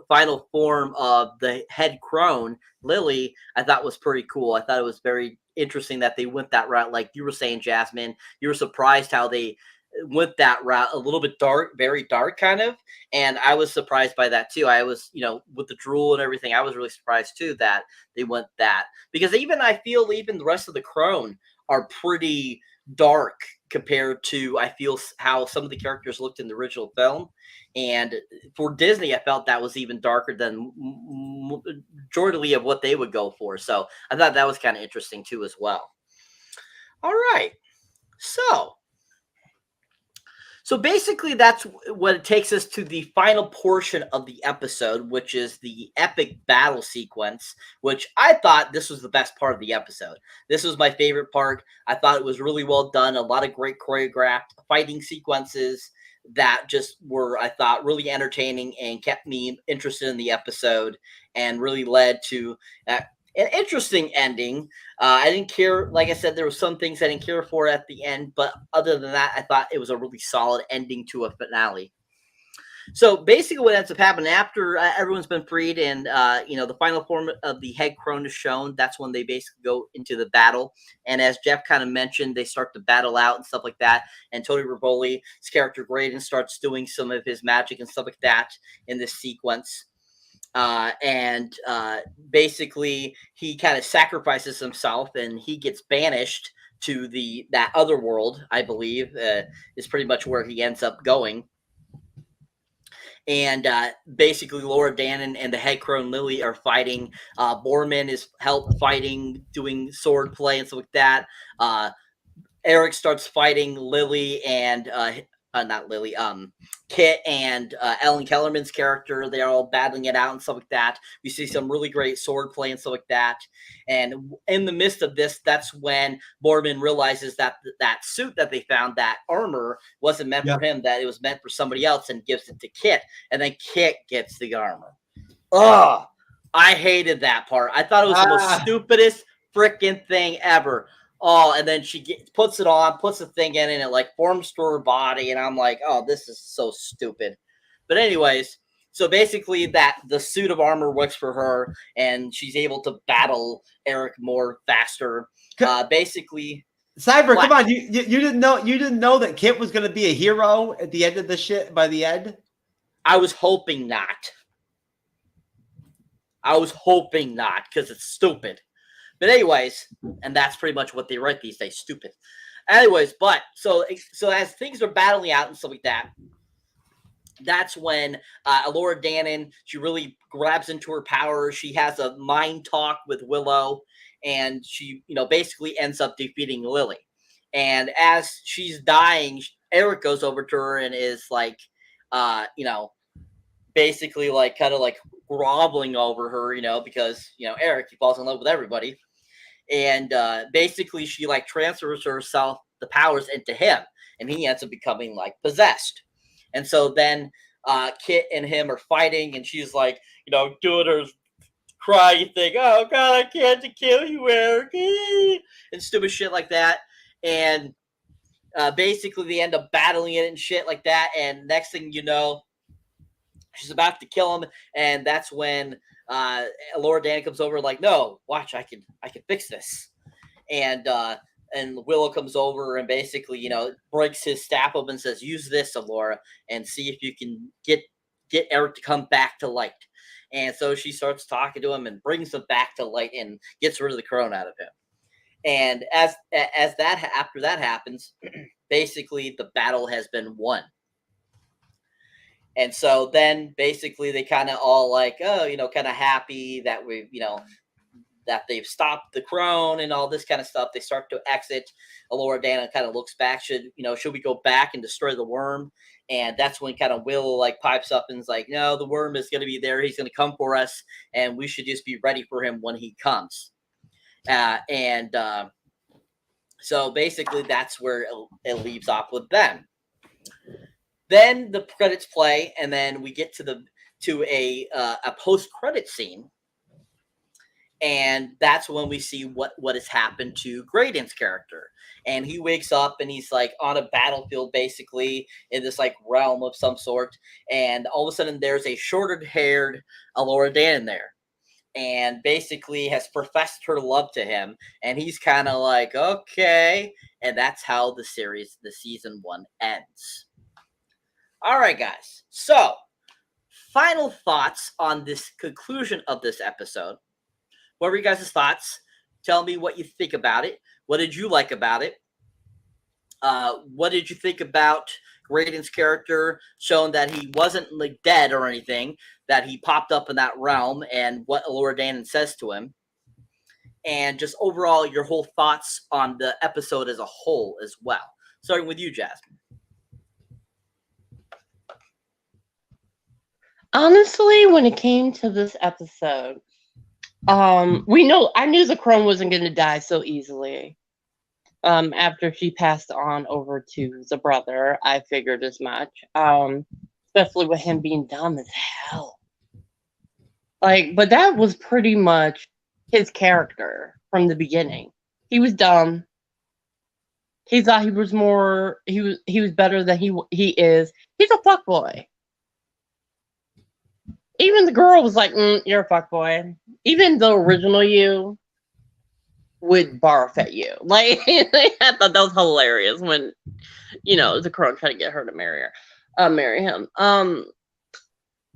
final form of the head crone, Lily, I thought was pretty cool. I thought it was very interesting that they went that route. Like you were saying, Jasmine, you were surprised how they went that route, a little bit dark, very dark kind of. And I was surprised by that too. I was, you know, with the drool and everything, I was really surprised too that they went that. Because I feel even the rest of the crone are pretty dark compared to, I feel, how some of the characters looked in the original film. And for Disney, I felt that was even darker than majority of what they would go for. So I thought that was kind of interesting too as well. All right. So basically, that's what it takes us to the final portion of the episode, which is the epic battle sequence, which I thought this was the best part of the episode. This was my favorite part. I thought it was really well done. A lot of great choreographed fighting sequences that just were, I thought, really entertaining and kept me interested in the episode and really led to an interesting ending. I didn't care. Like I said, there were some things I didn't care for at the end, but other than that, I thought it was a really solid ending to a finale. So basically what ends up happening after everyone's been freed and, the final form of the head crone is shown, that's when they basically go into the battle. And as Jeff kind of mentioned, they start to battle out and stuff like that. And Tony Rivoli's character Graydon starts doing some of his magic and stuff like that in this sequence. Basically he kind of sacrifices himself and he gets banished to that other world, I believe, is pretty much where he ends up going. And basically Laura Dannon and the head crone Lily are fighting. Borman is fighting, doing sword play and stuff like that. Eric starts fighting Lily and not Lily, Kit and Ellen Kellerman's character. They're all battling it out and stuff like that. We see some really great sword play and stuff like that. And in the midst of this, that's when Borman realizes that that suit that they found, that armor, wasn't meant for him, that it was meant for somebody else, and gives it to Kit. And then Kit gets the armor. Oh, I hated that part. I thought it was the most stupidest freaking thing ever. Oh, and then she puts it on, puts the thing in, and it like forms to her body. And I'm like, oh, this is so stupid. But anyways, so basically that the suit of armor works for her, and she's able to battle Eric more faster. Basically, Cyber, What? come on! You didn't know that Kit was going to be a hero at the end of the shit. By the end, I was hoping not. I was hoping not because it's stupid. But anyways, and that's pretty much what they write these days, stupid. Anyways, but so as things are battling out and stuff like that, that's when Elora Danan, she really grabs into her power. She has a mind talk with Willow, and she, basically ends up defeating Lily. And as she's dying, Eric goes over to her and is like, basically like kind of like groveling over her, because Eric, he falls in love with everybody. And basically she like transfers herself the powers into him, and he ends up becoming like possessed. And so then Kit and him are fighting, and she's like, doing her crying thing. Oh God, I can't kill you, Eric, and stupid shit like that. And basically they end up battling it and shit like that. And next thing you know, she's about to kill him, and that's when Elora Danan comes over, like, no, watch, I can fix this. And Willow comes over and basically, breaks his staff open and says, use this, Elora, and see if you can get Eric to come back to light. And so she starts talking to him and brings him back to light and gets rid of the corona out of him. And after that happens, basically the battle has been won. And so then basically they kind of all like, kind of happy that we, that they've stopped the crone and all this kind of stuff. They start to exit. Elora Danan kind of looks back. Should we go back and destroy the worm? And that's when kind of Willow like pipes up and is like, no, the worm is going to be there. He's going to come for us, and we should just be ready for him when he comes. So basically that's where it leaves off with them. Then the credits play, and then we get to a post-credit scene, and that's when we see what has happened to Graydon's character. And he wakes up, and he's like on a battlefield, basically in this like realm of some sort. And all of a sudden, there's a shorter-haired Elora Danan there, and basically has professed her love to him. And he's kind of like, okay, and that's how the season 1 ends. All right, guys. So, final thoughts on this conclusion of this episode. What were you guys' thoughts? Tell me what you think about it. What did you like about it? What did you think about Graydon's character, showing that he wasn't like dead or anything, that he popped up in that realm, and what Elora Danan says to him? And just overall, your whole thoughts on the episode as a whole as well. Starting with you, Jasmine. Honestly, when it came to this episode, I knew the crone wasn't going to die so easily. After she passed on over to the brother, I figured as much. Especially with him being dumb as hell. But that was pretty much his character from the beginning. He was dumb. He thought he was better than he is. He's a fuckboy. Even the girl was like, you're a fuckboy. Even the original you would barf at you. I thought that was hilarious when, the crone tried to get her to marry him. I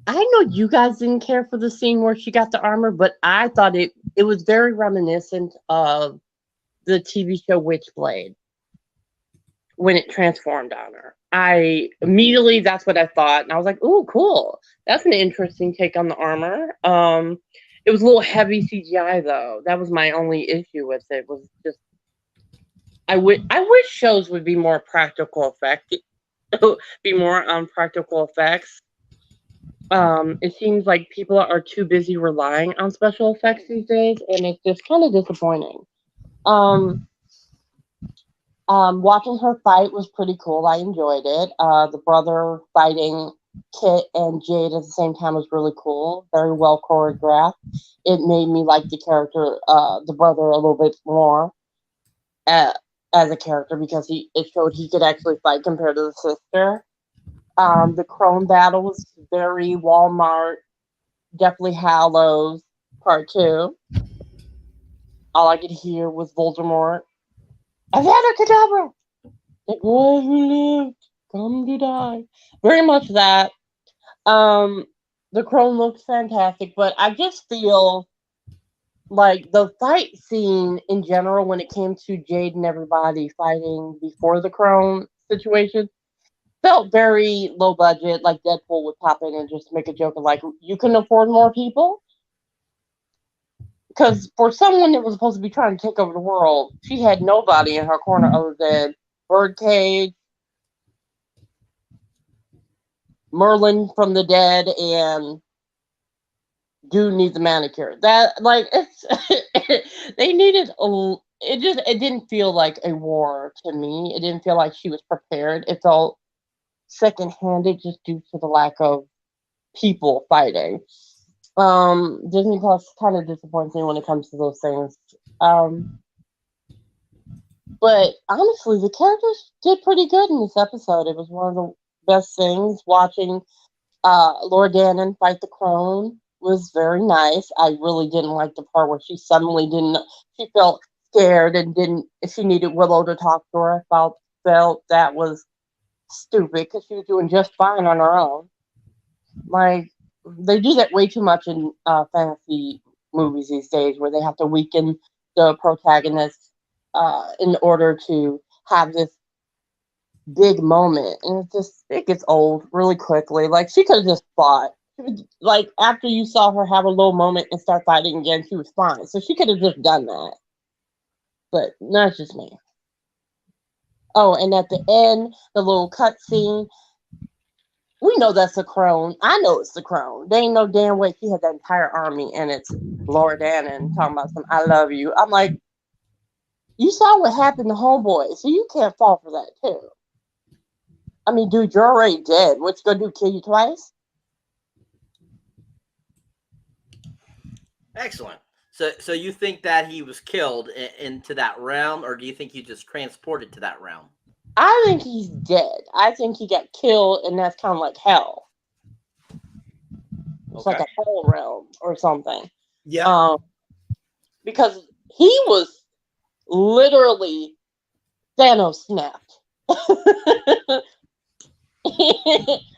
know you guys didn't care for the scene where she got the armor, but I thought it was very reminiscent of the TV show Witchblade when it transformed on her. That's what I thought. And I was like, ooh, cool. That's an interesting take on the armor. It was a little heavy CGI though. That was my only issue with it. Was just I wish shows would be more practical effect. Be more on practical effects. It seems like people are too busy relying on special effects these days, and it's just kind of disappointing. Watching her fight was pretty cool. I enjoyed it. The brother fighting Kit and Jade at the same time was really cool. Very well choreographed. It made me like the character, the brother, a little bit more as a character, because it showed he could actually fight compared to the sister. The Crone battle was very Walmart, definitely Hallows Part 2. All I could hear was Voldemort. Avada Kedavra! The boy who lived, come to die. Very much that. The Crone looks fantastic, but I just feel like the fight scene in general, when it came to Jade and everybody fighting before the Crone situation, felt very low budget. Like Deadpool would pop in and just make a joke of like, "You can afford more people." Because for someone that was supposed to be trying to take over the world, she had nobody in her corner other than Birdcage, Merlin from the dead, and dude needs a manicure. That like it's they needed a. It didn't feel like a war to me. It didn't feel like she was prepared. It felt second-handed just due to the lack of people fighting. Disney Plus kind of disappoints me when it comes to those things. But honestly, the characters did pretty good in this episode. It was one of the best things. Watching Laura Dannon fight the Crone was very nice. I really didn't like the part where she suddenly didn't. She felt scared and didn't. She needed Willow to talk to her. I felt that was stupid because she was doing just fine on her own. Like, they do that way too much in fantasy movies these days, where they have to weaken the protagonist in order to have this big moment, and it gets old really quickly. Like, she could have just fought. Like, after you saw her have a little moment and start fighting again, she was fine. So she could have just done that. But that's just me. Oh, and at the end, the little cutscene. We know that's the Crone. I know it's the Crone. There ain't no damn way she had that entire army, and it's Laura Dannon talking about some "I love you." I'm like, you saw what happened to Homeboy, so you can't fall for that too. I mean, dude, you're already dead. What's gonna do? Kill you twice? Excellent. So you think that he was killed into that realm, or do you think he just transported to that realm? I think he's dead. I think he got killed, and that's kind of like hell. It's like a hell realm or something. Yeah. Because he was literally Thanos snapped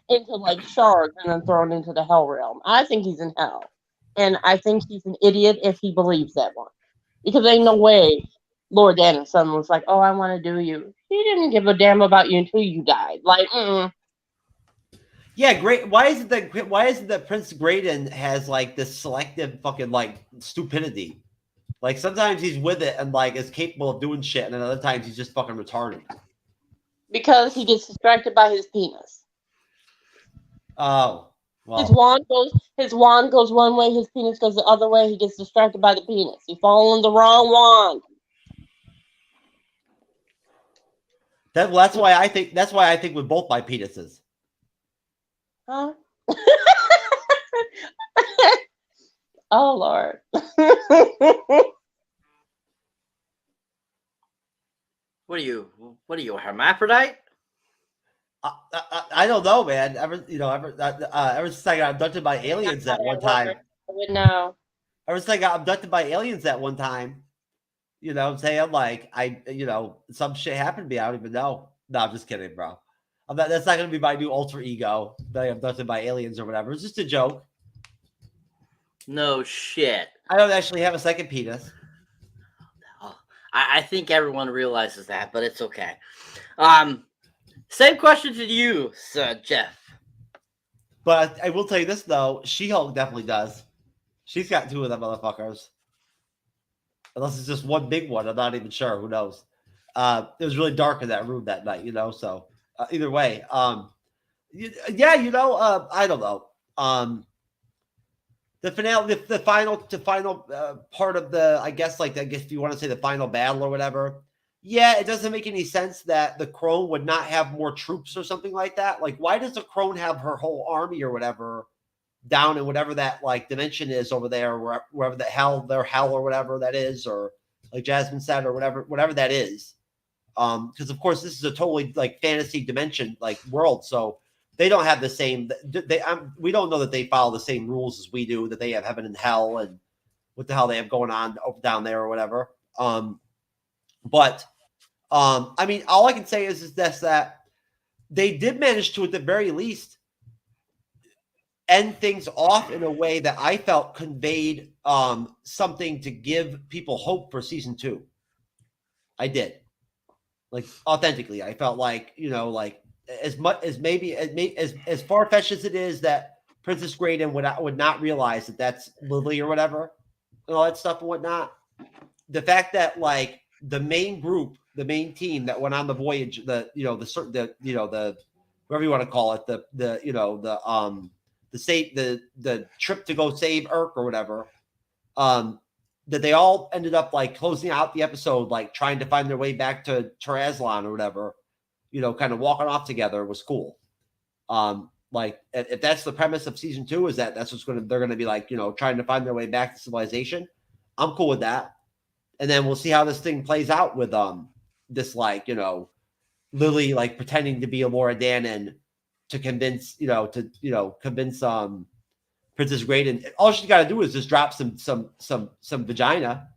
into like shards and then thrown into the hell realm. I think he's in hell. And I think he's an idiot if he believes that one. Because ain't no way Lord Dannon's son was like, "Oh, I want to do you." He didn't give a damn about you until you died. Like, Yeah, great. Why is it that Prince Graydon has like this selective fucking like stupidity? Like, sometimes he's with it and like is capable of doing shit, and then other times he's just fucking retarded. Because he gets distracted by his penis. Oh, well. His wand goes one way, his penis goes the other way. He gets distracted by the penis. He falls on the wrong wand. That's why I think with both my penises. Huh? Oh Lord. What are you, a hermaphrodite? I don't know, man. Ever since I got abducted by aliens that one time. I would know. Ever since I got abducted by aliens that one time. You know what I'm saying? Like, some shit happened to me. I don't even know. No, I'm just kidding, bro. That's not going to be my new alter ego. That I'm abducted by aliens or whatever. It's just a joke. No shit. I don't actually have a second penis. Oh, I think everyone realizes that, but it's okay. Same question to you, Sir Jeff. But I will tell you this, though. She-Hulk definitely does. She's got two of them motherfuckers. Unless it's just one big one. I'm not even sure. Who knows? It was really dark in that room that night, so either way. I don't know. The finale, the final part of the, I guess if you want to say the final battle or whatever. Yeah, it doesn't make any sense that the Crone would not have more troops or something like that. Like, why does the Crone have her whole army or whatever down in whatever that like dimension is over there, wherever their hell or whatever that is, or like Jasmine said, or whatever that is. Because of course this is a totally like fantasy dimension like world. So they don't have the same. We don't know that they follow the same rules as we do. That they have heaven and hell and what the hell they have going on down there or whatever. But I mean, all I can say is this, that they did manage to, at the very least, end things off in a way that I felt conveyed something to give people hope for season 2. I did, like, authentically. I felt like, like, as much as maybe as far fetched as it is that Princess Graydon would not realize that that's Lily or whatever, and all that stuff and whatnot. The fact that, like, the main group, the main team that went on the voyage, the whatever you want to call it, the trip to go save Urk or whatever, that they all ended up, like, closing out the episode, like, trying to find their way back to Terazlan or whatever, kind of walking off together, was cool. Like, if that's the premise of season 2, is that's what's they're going to be like, trying to find their way back to civilization, I'm cool with that. And then we'll see how this thing plays out with this, like, Lily, like, pretending to be a Laura Dannon to convince convince Princess Graydon. All she's got to do is just drop some vagina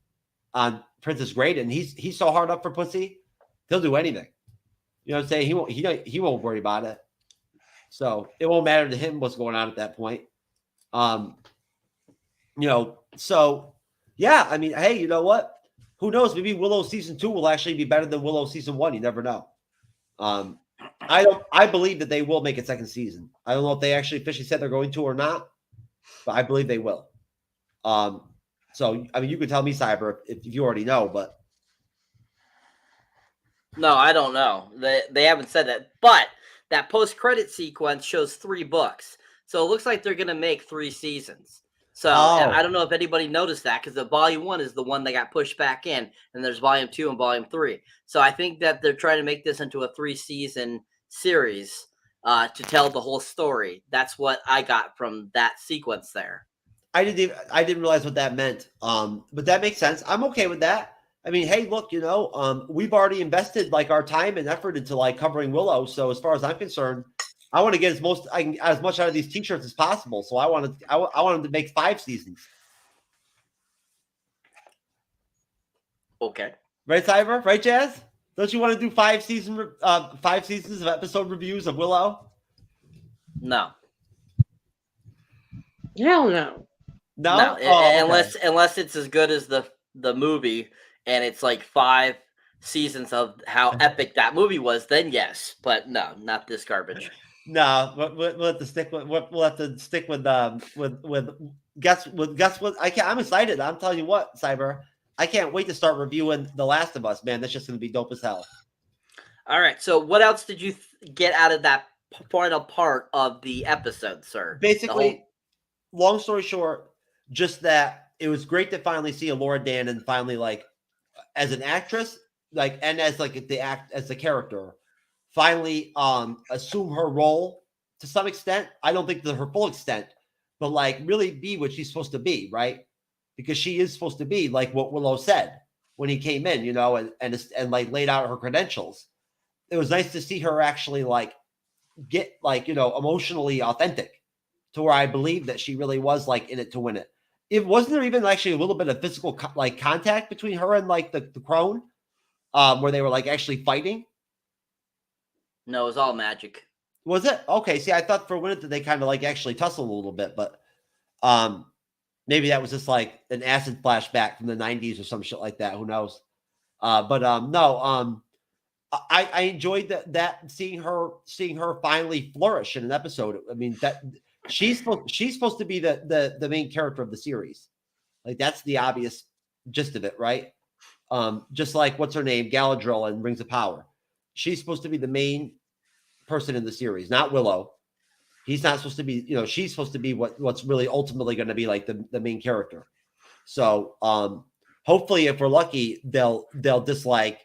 on Princess Graydon. He's so hard up for pussy, he'll do anything. You know what I'm saying? He won't worry about it. So it won't matter to him what's going on at that point. So yeah, I mean, hey, you know what? Who knows? Maybe Willow season 2 will actually be better than Willow season 1. You never know. I believe that they will make a second season. I don't know if they actually officially said they're going to or not, but I believe they will. So I mean, you can tell me, Cyber, if you already know, but No, I don't know. They haven't said that. But that post-credit sequence shows 3 books. So it looks like they're going to make 3 seasons. So I don't know if anybody noticed that, because the volume 1 is the one that got pushed back in, and there's volume 2 and volume 3. So I think that they're trying to make this into a 3-season series to tell the whole story. That's what I got from that sequence there. I didn't realize what that meant. But that makes sense. I'm okay with that. I mean, hey, look, we've already invested, like, our time and effort into, like, covering Willow. So as far as I'm concerned, I want to get as much out of these t-shirts as possible. So I want them to make 5 seasons. Okay. Right, Cyber? Right, Jazz? Don't you want to do 5 seasons of episode reviews of Willow? No. Hell no. No? Unless it's as good as the movie, and it's like 5 seasons of how epic that movie was, then yes. But no, not this garbage. No, we'll have to stick with guess what? I'm excited. I'm telling you what, Cyber. I can't wait to start reviewing The Last of Us, man. That's just going to be dope as hell. All right. So what else did you get out of that final part of the episode, sir? Basically, long story short, just that it was great to finally see a Laura Dannon finally, like, as an actress, like, and as, like, as the character, finally assume her role to some extent. I don't think to her full extent, but, like, really be what she's supposed to be, right? Because she is supposed to be like what Willow said when he came in, and like laid out her credentials. It was nice to see her actually, like, get, like, emotionally authentic to where I believe that she really was, like, in it to win it. It wasn't there even actually a little bit of physical contact between her and, like, the crone, where they were, like, actually fighting. No, it was all magic. Was it? Okay. See, I thought for a minute that they kind of, like, actually tussled a little bit, but maybe that was just, like, an acid flashback from the 90s or some shit like that. Who knows? No. I enjoyed that seeing her finally flourish in an episode. I mean, that she's supposed to be the main character of the series. Like, that's the obvious gist of it, right? Just like, what's her name, Galadriel in Rings of Power. She's supposed to be the main person in the series, not Willow. He's not supposed to be, she's supposed to be what's really ultimately going to be, like, the main character. So hopefully, if we're lucky, they'll just, like,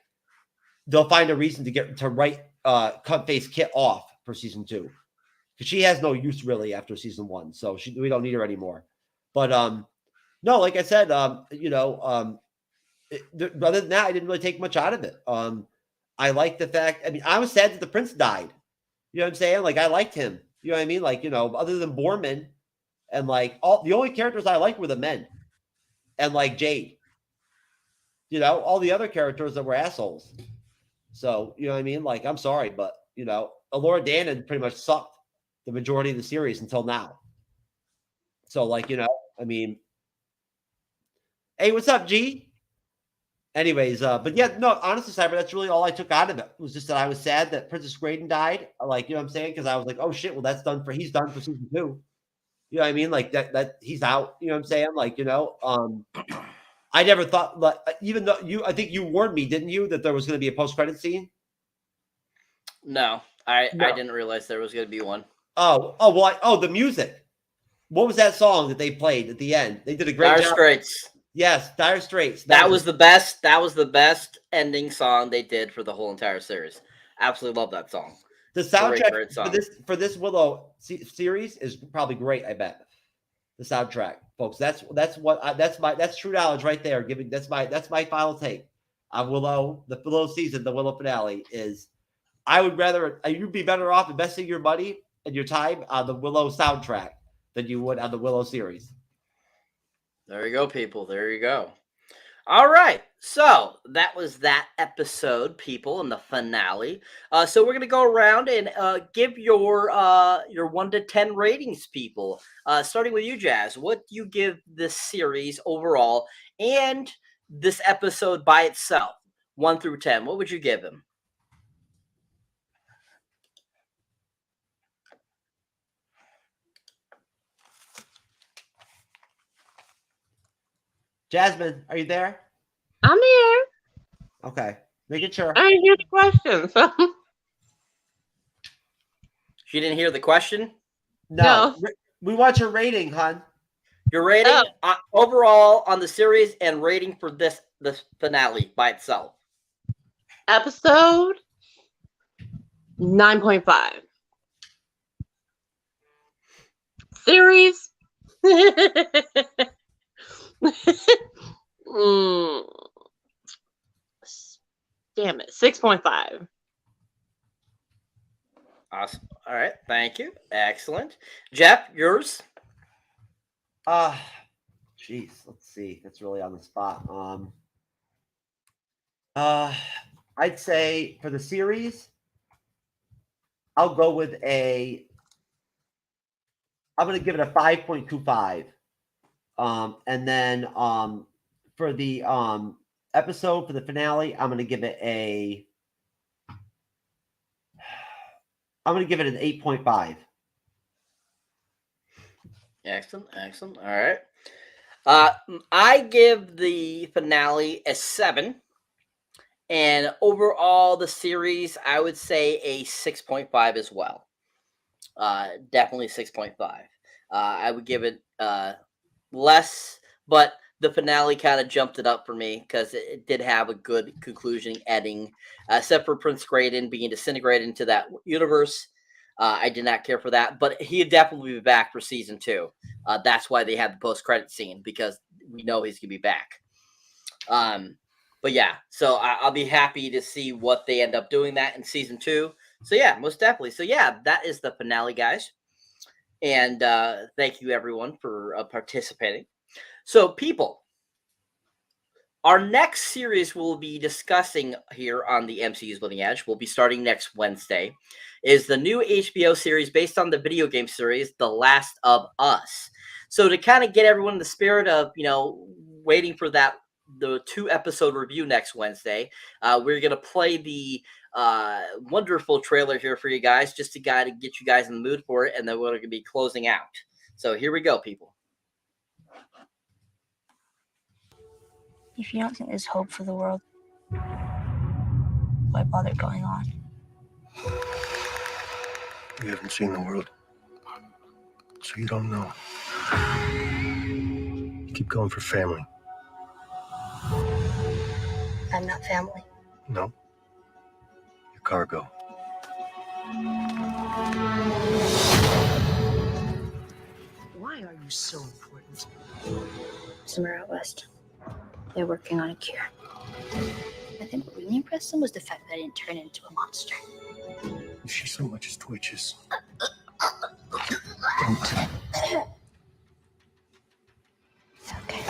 they'll find a reason to write Cut Face Kit off for season 2, because she has no use really after season 1. So we don't need her anymore. But no, like I said, other than that, I didn't really take much out of it. I like the fact. I mean, I was sad that the prince died. You know what I'm saying? Like, I liked him. You know what I mean? Like, other than Borman and like the only characters I like were the men and like Jade. All the other characters that were assholes. So, you know what I mean? Like, I'm sorry, but Elora Danan pretty much sucked the majority of the series until now. So, like, I mean, hey, what's up, G? Anyways, but yeah, no, honestly, Cyber, that's really all I took out of it. It was just that I was sad that Princess Graydon died. Like, you know what I'm saying? Because I was like, oh shit, well, he's done for season 2. You know what I mean? Like that he's out. You know what I'm saying? Like, I never thought, like, even though I think you warned me, didn't you, that there was going to be a post-credit scene? No, I didn't realize there was going to be one. Well, the music. What was that song that they played at the end? They did a great job. Dire Straits. Yes, Dire Straits. That was the best. That was the best ending song they did for the whole entire series. Absolutely love that song. The soundtrack for this Willow series is probably great. I bet the soundtrack, folks. That's true knowledge right there. That's my final take on Willow. The Willow season, the Willow finale is. I would rather you'd be better off investing your money and your time on the Willow soundtrack than you would on the Willow series. There you go, people. There you go. All right. So that was that episode, people, in the finale. So we're going to go around and give your 1 to 10 ratings, people. Starting with you, Jazz. What do you give this series overall and this episode by itself? 1 through 10. What would you give him? Jasmine, are you there? I'm here. Okay, making sure. I didn't hear the question. So. She didn't hear the question? No. We want your rating, hon. Your rating overall on the series and rating for this finale by itself. Episode 9.5. Series. Damn it, 6.5. Awesome. All right, thank you. Excellent. Jeff, yours? Jeez, let's see. That's really on the spot. I'd say for the series, I'll go with I'm going to give it a 5.25. And then for the episode, for the finale, I'm going to give it an 8.5. Excellent. All right. I give the finale a 7. And overall, the series, I would say a 6.5 as well. Definitely 6.5. I would give it less, but the finale kind of jumped it up for me because it did have a good conclusion ending, except for Prince Graydon being disintegrated into that universe. I did not care for that, but he'd definitely be back for season 2. That's why they had the post-credit scene, because we know he's going to be back. But yeah, so I'll be happy to see what they end up doing that in season 2. So yeah, most definitely. So yeah, that is the finale, guys. And thank you, everyone, for participating. So, people, our next series we'll be discussing here on the MCU's Bleeding Edge, will be starting next Wednesday, is the new HBO series based on the video game series, The Last of Us. So, to kind of get everyone in the spirit of, waiting for the 2-episode review next Wednesday, we're going to play the wonderful trailer here for you guys, just to get you guys in the mood for it, and then we're going to be closing out. So here we go, people. If you don't think there's hope for the world, why bother going on? You haven't seen the world, so you don't know. You keep going for family. I'm not family. No. Your cargo. Why are you so important? Somewhere out west. They're working on a cure. I think what really impressed them was the fact that I didn't turn into a monster. If she so much as twitches, Don't. It's okay.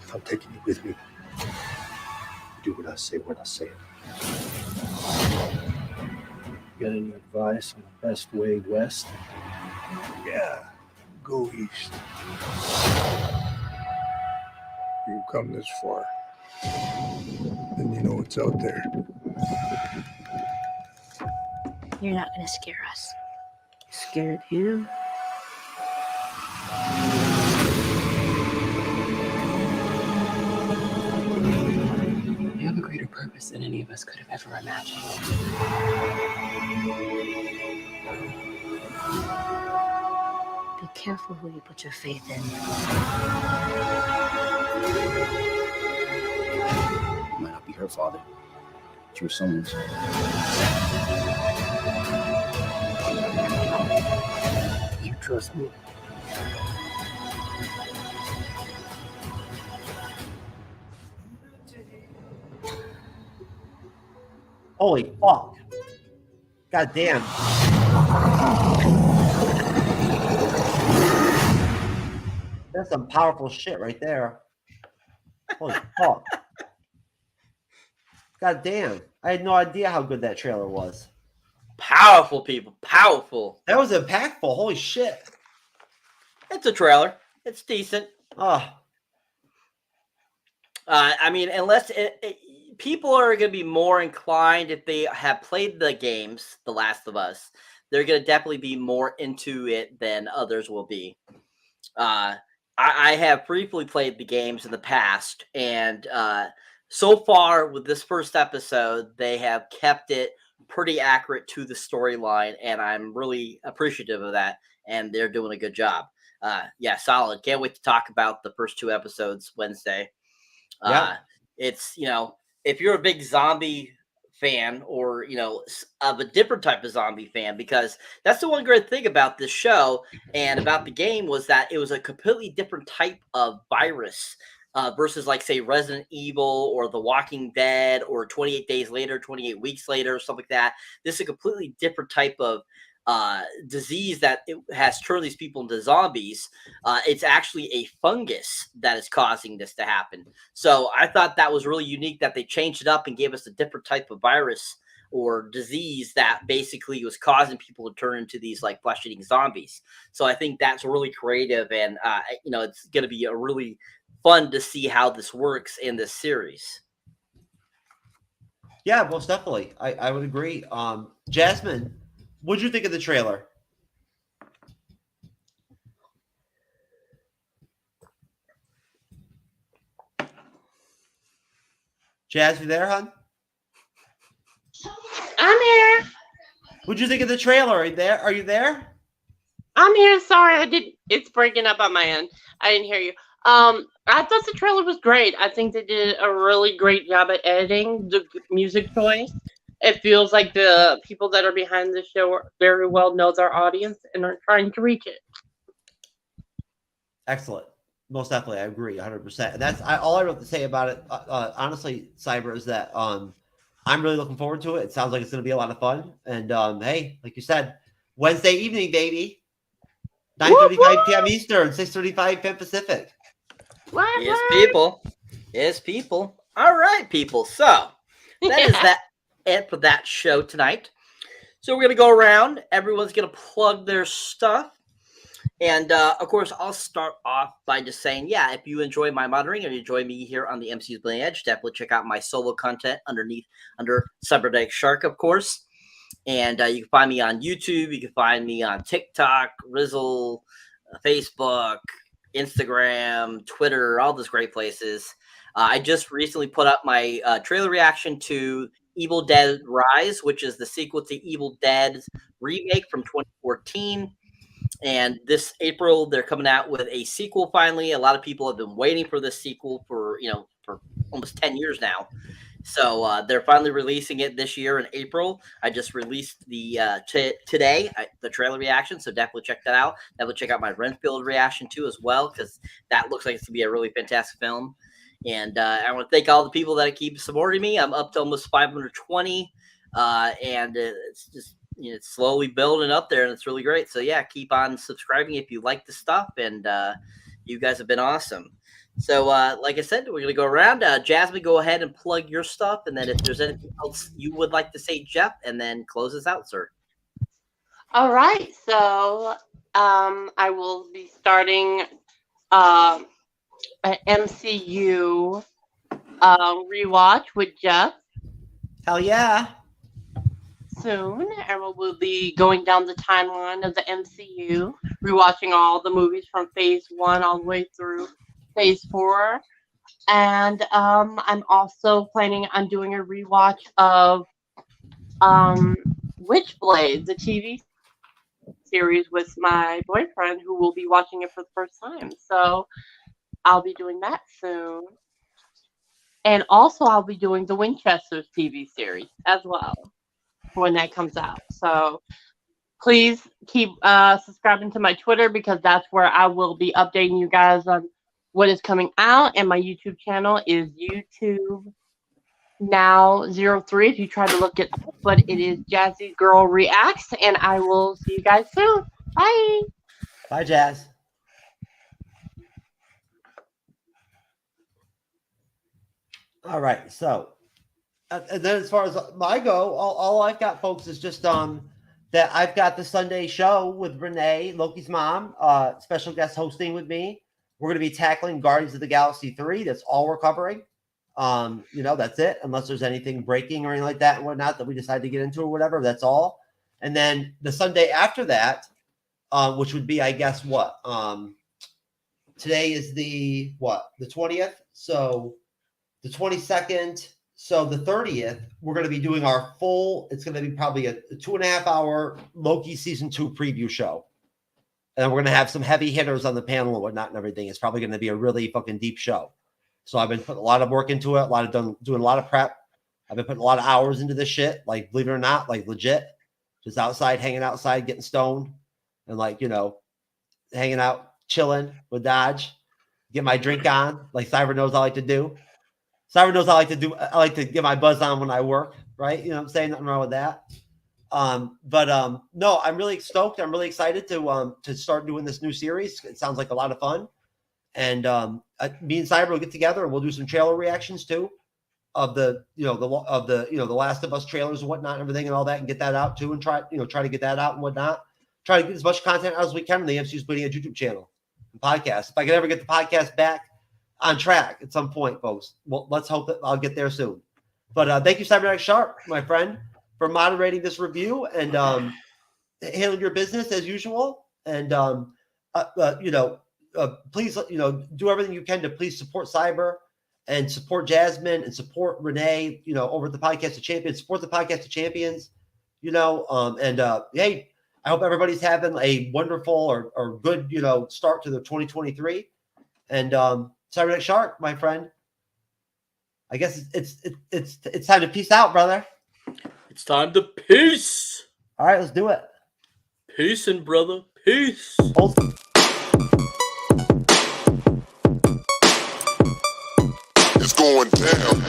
If I'm taking you with me, do what I say when I say it. You got any advice on the best way west? Yeah, go east. You've come this far, then you know what's out there. You're not gonna scare us. Scared him. You have a greater purpose than any of us could have ever imagined. Be careful who you put your faith in. You might not be her father, but you're someone's. You trust me? Holy fuck. God damn. That's some powerful shit right there. Holy fuck. God damn. I had no idea how good that trailer was. Powerful, people. Powerful. That was impactful. Holy shit. It's a trailer. It's decent. Oh, I mean, unless people are going to be more inclined if they have played the games, The Last of Us, they're going to definitely be more into it than others will be. I have briefly played the games in the past, and so far with this first episode, they have kept it pretty accurate to the storyline, and I'm really appreciative of that, and they're doing a good job. Yeah, solid. Can't wait to talk about the first two episodes Wednesday. Yeah. It's, if you're a big zombie fan or, of a different type of zombie fan, because that's the one great thing about this show and about the game was that it was a completely different type of virus versus like, say, Resident Evil or The Walking Dead or 28 Days Later, 28 Weeks Later, or something like that. This is a completely different type of disease that it has turned these people into zombies. It's actually a fungus that is causing this to happen. So I thought that was really unique that they changed it up and gave us a different type of virus or disease that basically was causing people to turn into these like flesh-eating zombies. So I think that's really creative, and it's going to be a really fun to see how this works in this series. yeah, most definitely. I would agree. Jasmine, what'd you think of the trailer? Jazz, you there, hon? I'm here. What'd you think of the trailer? Are you there? Are you there? I'm here. Sorry, it's breaking up on my end. I didn't hear you. I thought the trailer was great. I think they did a really great job at editing the music choice. It feels like the people that are behind the show very well know their audience and are trying to reach it. Excellent. Most definitely. I agree 100%. And that's all I have to say about it. Honestly, Cyber, is that I'm really looking forward to it. It sounds like it's going to be a lot of fun. And hey, like you said, Wednesday evening, baby. 9:35 p.m. Eastern, 6:35 p.m. Pacific. Yes, people. Yes, people. All right, people. So that is it for that show tonight. So we're going to go around. Everyone's going to plug their stuff. And, of course, I'll start off by just saying, yeah, if you enjoy my monitoring and you enjoy me here on the MCU's Bleeding Edge, definitely check out my solo content under Cybernetic Shark, of course. And you can find me on YouTube. You can find me on TikTok, Rizzle, Facebook, Instagram, Twitter, all those great places. I just recently put up my trailer reaction to Evil Dead Rise, which is the sequel to Evil Dead's remake from 2014. And this April, they're coming out with a sequel finally. A lot of people have been waiting for this sequel for almost 10 years now. So they're finally releasing it this year in April. I just released the today the trailer reaction, so definitely check that out. Definitely check out my Renfield reaction too as well, because that looks like it's gonna be a really fantastic film. And I want to thank all the people that keep supporting me. I'm up to almost 520, and it's just it's slowly building up there, and it's really great. So yeah, keep on subscribing if you like the stuff, and you guys have been awesome. So, like I said, we're going to go around. Jasmine, go ahead and plug your stuff. And then if there's anything else you would like to say, Jeff, and then close us out, sir. All right. So I will be starting an MCU rewatch with Jeff Hell yeah. soon. And we'll be going down the timeline of the MCU, rewatching all the movies from phase 1 all the way through phase 4. And I'm also planning on doing a rewatch of Witchblade, the TV series, with my boyfriend, who will be watching it for the first time. So I'll be doing that soon. And also I'll be doing the Winchesters TV series as well when that comes out. So please keep subscribing to my Twitter, because that's where I will be updating you guys on what is coming out. And my YouTube channel is YouTube Now 03 if you try to look it up, but it is Jazzy Girl Reacts, and I will see you guys soon. Bye. Bye, Jazz. All right, so and then as far as my go, all I've got, folks, is just that I've got the Sunday show with Renee, Loki's mom, special guest hosting with me. We're going to be tackling Guardians of the Galaxy 3. That's all we're covering. That's it. Unless there's anything breaking or anything like that and whatnot that we decide to get into or whatever. That's all. And then the Sunday after that, which would be, I guess, what? Today is the 20th. So the 22nd. So the 30th, we're going to be doing our full, it's going to be probably a 2.5 hour Loki season 2 preview show. And then we're going to have some heavy hitters on the panel and whatnot and everything. It's probably going to be a really fucking deep show. So I've been putting a lot of work into it, doing a lot of prep. I've been putting a lot of hours into this shit, like, believe it or not, like, legit. Just outside, hanging outside, getting stoned, and, like, hanging out, chilling with Dodge, get my drink on, like Cyber knows I like to do. Cyber knows I like to do. I like to get my buzz on when I work, right? You know what I'm saying? Nothing wrong with that. No, I'm really stoked. I'm really excited to start doing this new series. It sounds like a lot of fun. And me and Cyber will get together and we'll do some trailer reactions too of the Last of Us trailers and whatnot and everything and all that, and get that out too, and try to get that out and whatnot. Try to get as much content out as we can on the MCU's Bleeding Edge YouTube channel and podcast. If I can ever get the podcast back on track at some point, folks. Well, let's hope that I'll get there soon. But thank you, Cybernetic Sharp, my friend, for moderating this review and handling your business as usual. And please, do everything you can to please support Cyber and support Jasmine and support Renee, over at the Podcast of Champions. Support the Podcast of Champions, hey, I hope everybody's having a wonderful or good, start to the 2023. And Cybernetic Shark, my friend, I guess it's time to peace out, brother. It's time to peace. All right, let's do it. Peace, and brother. Peace. It's going down.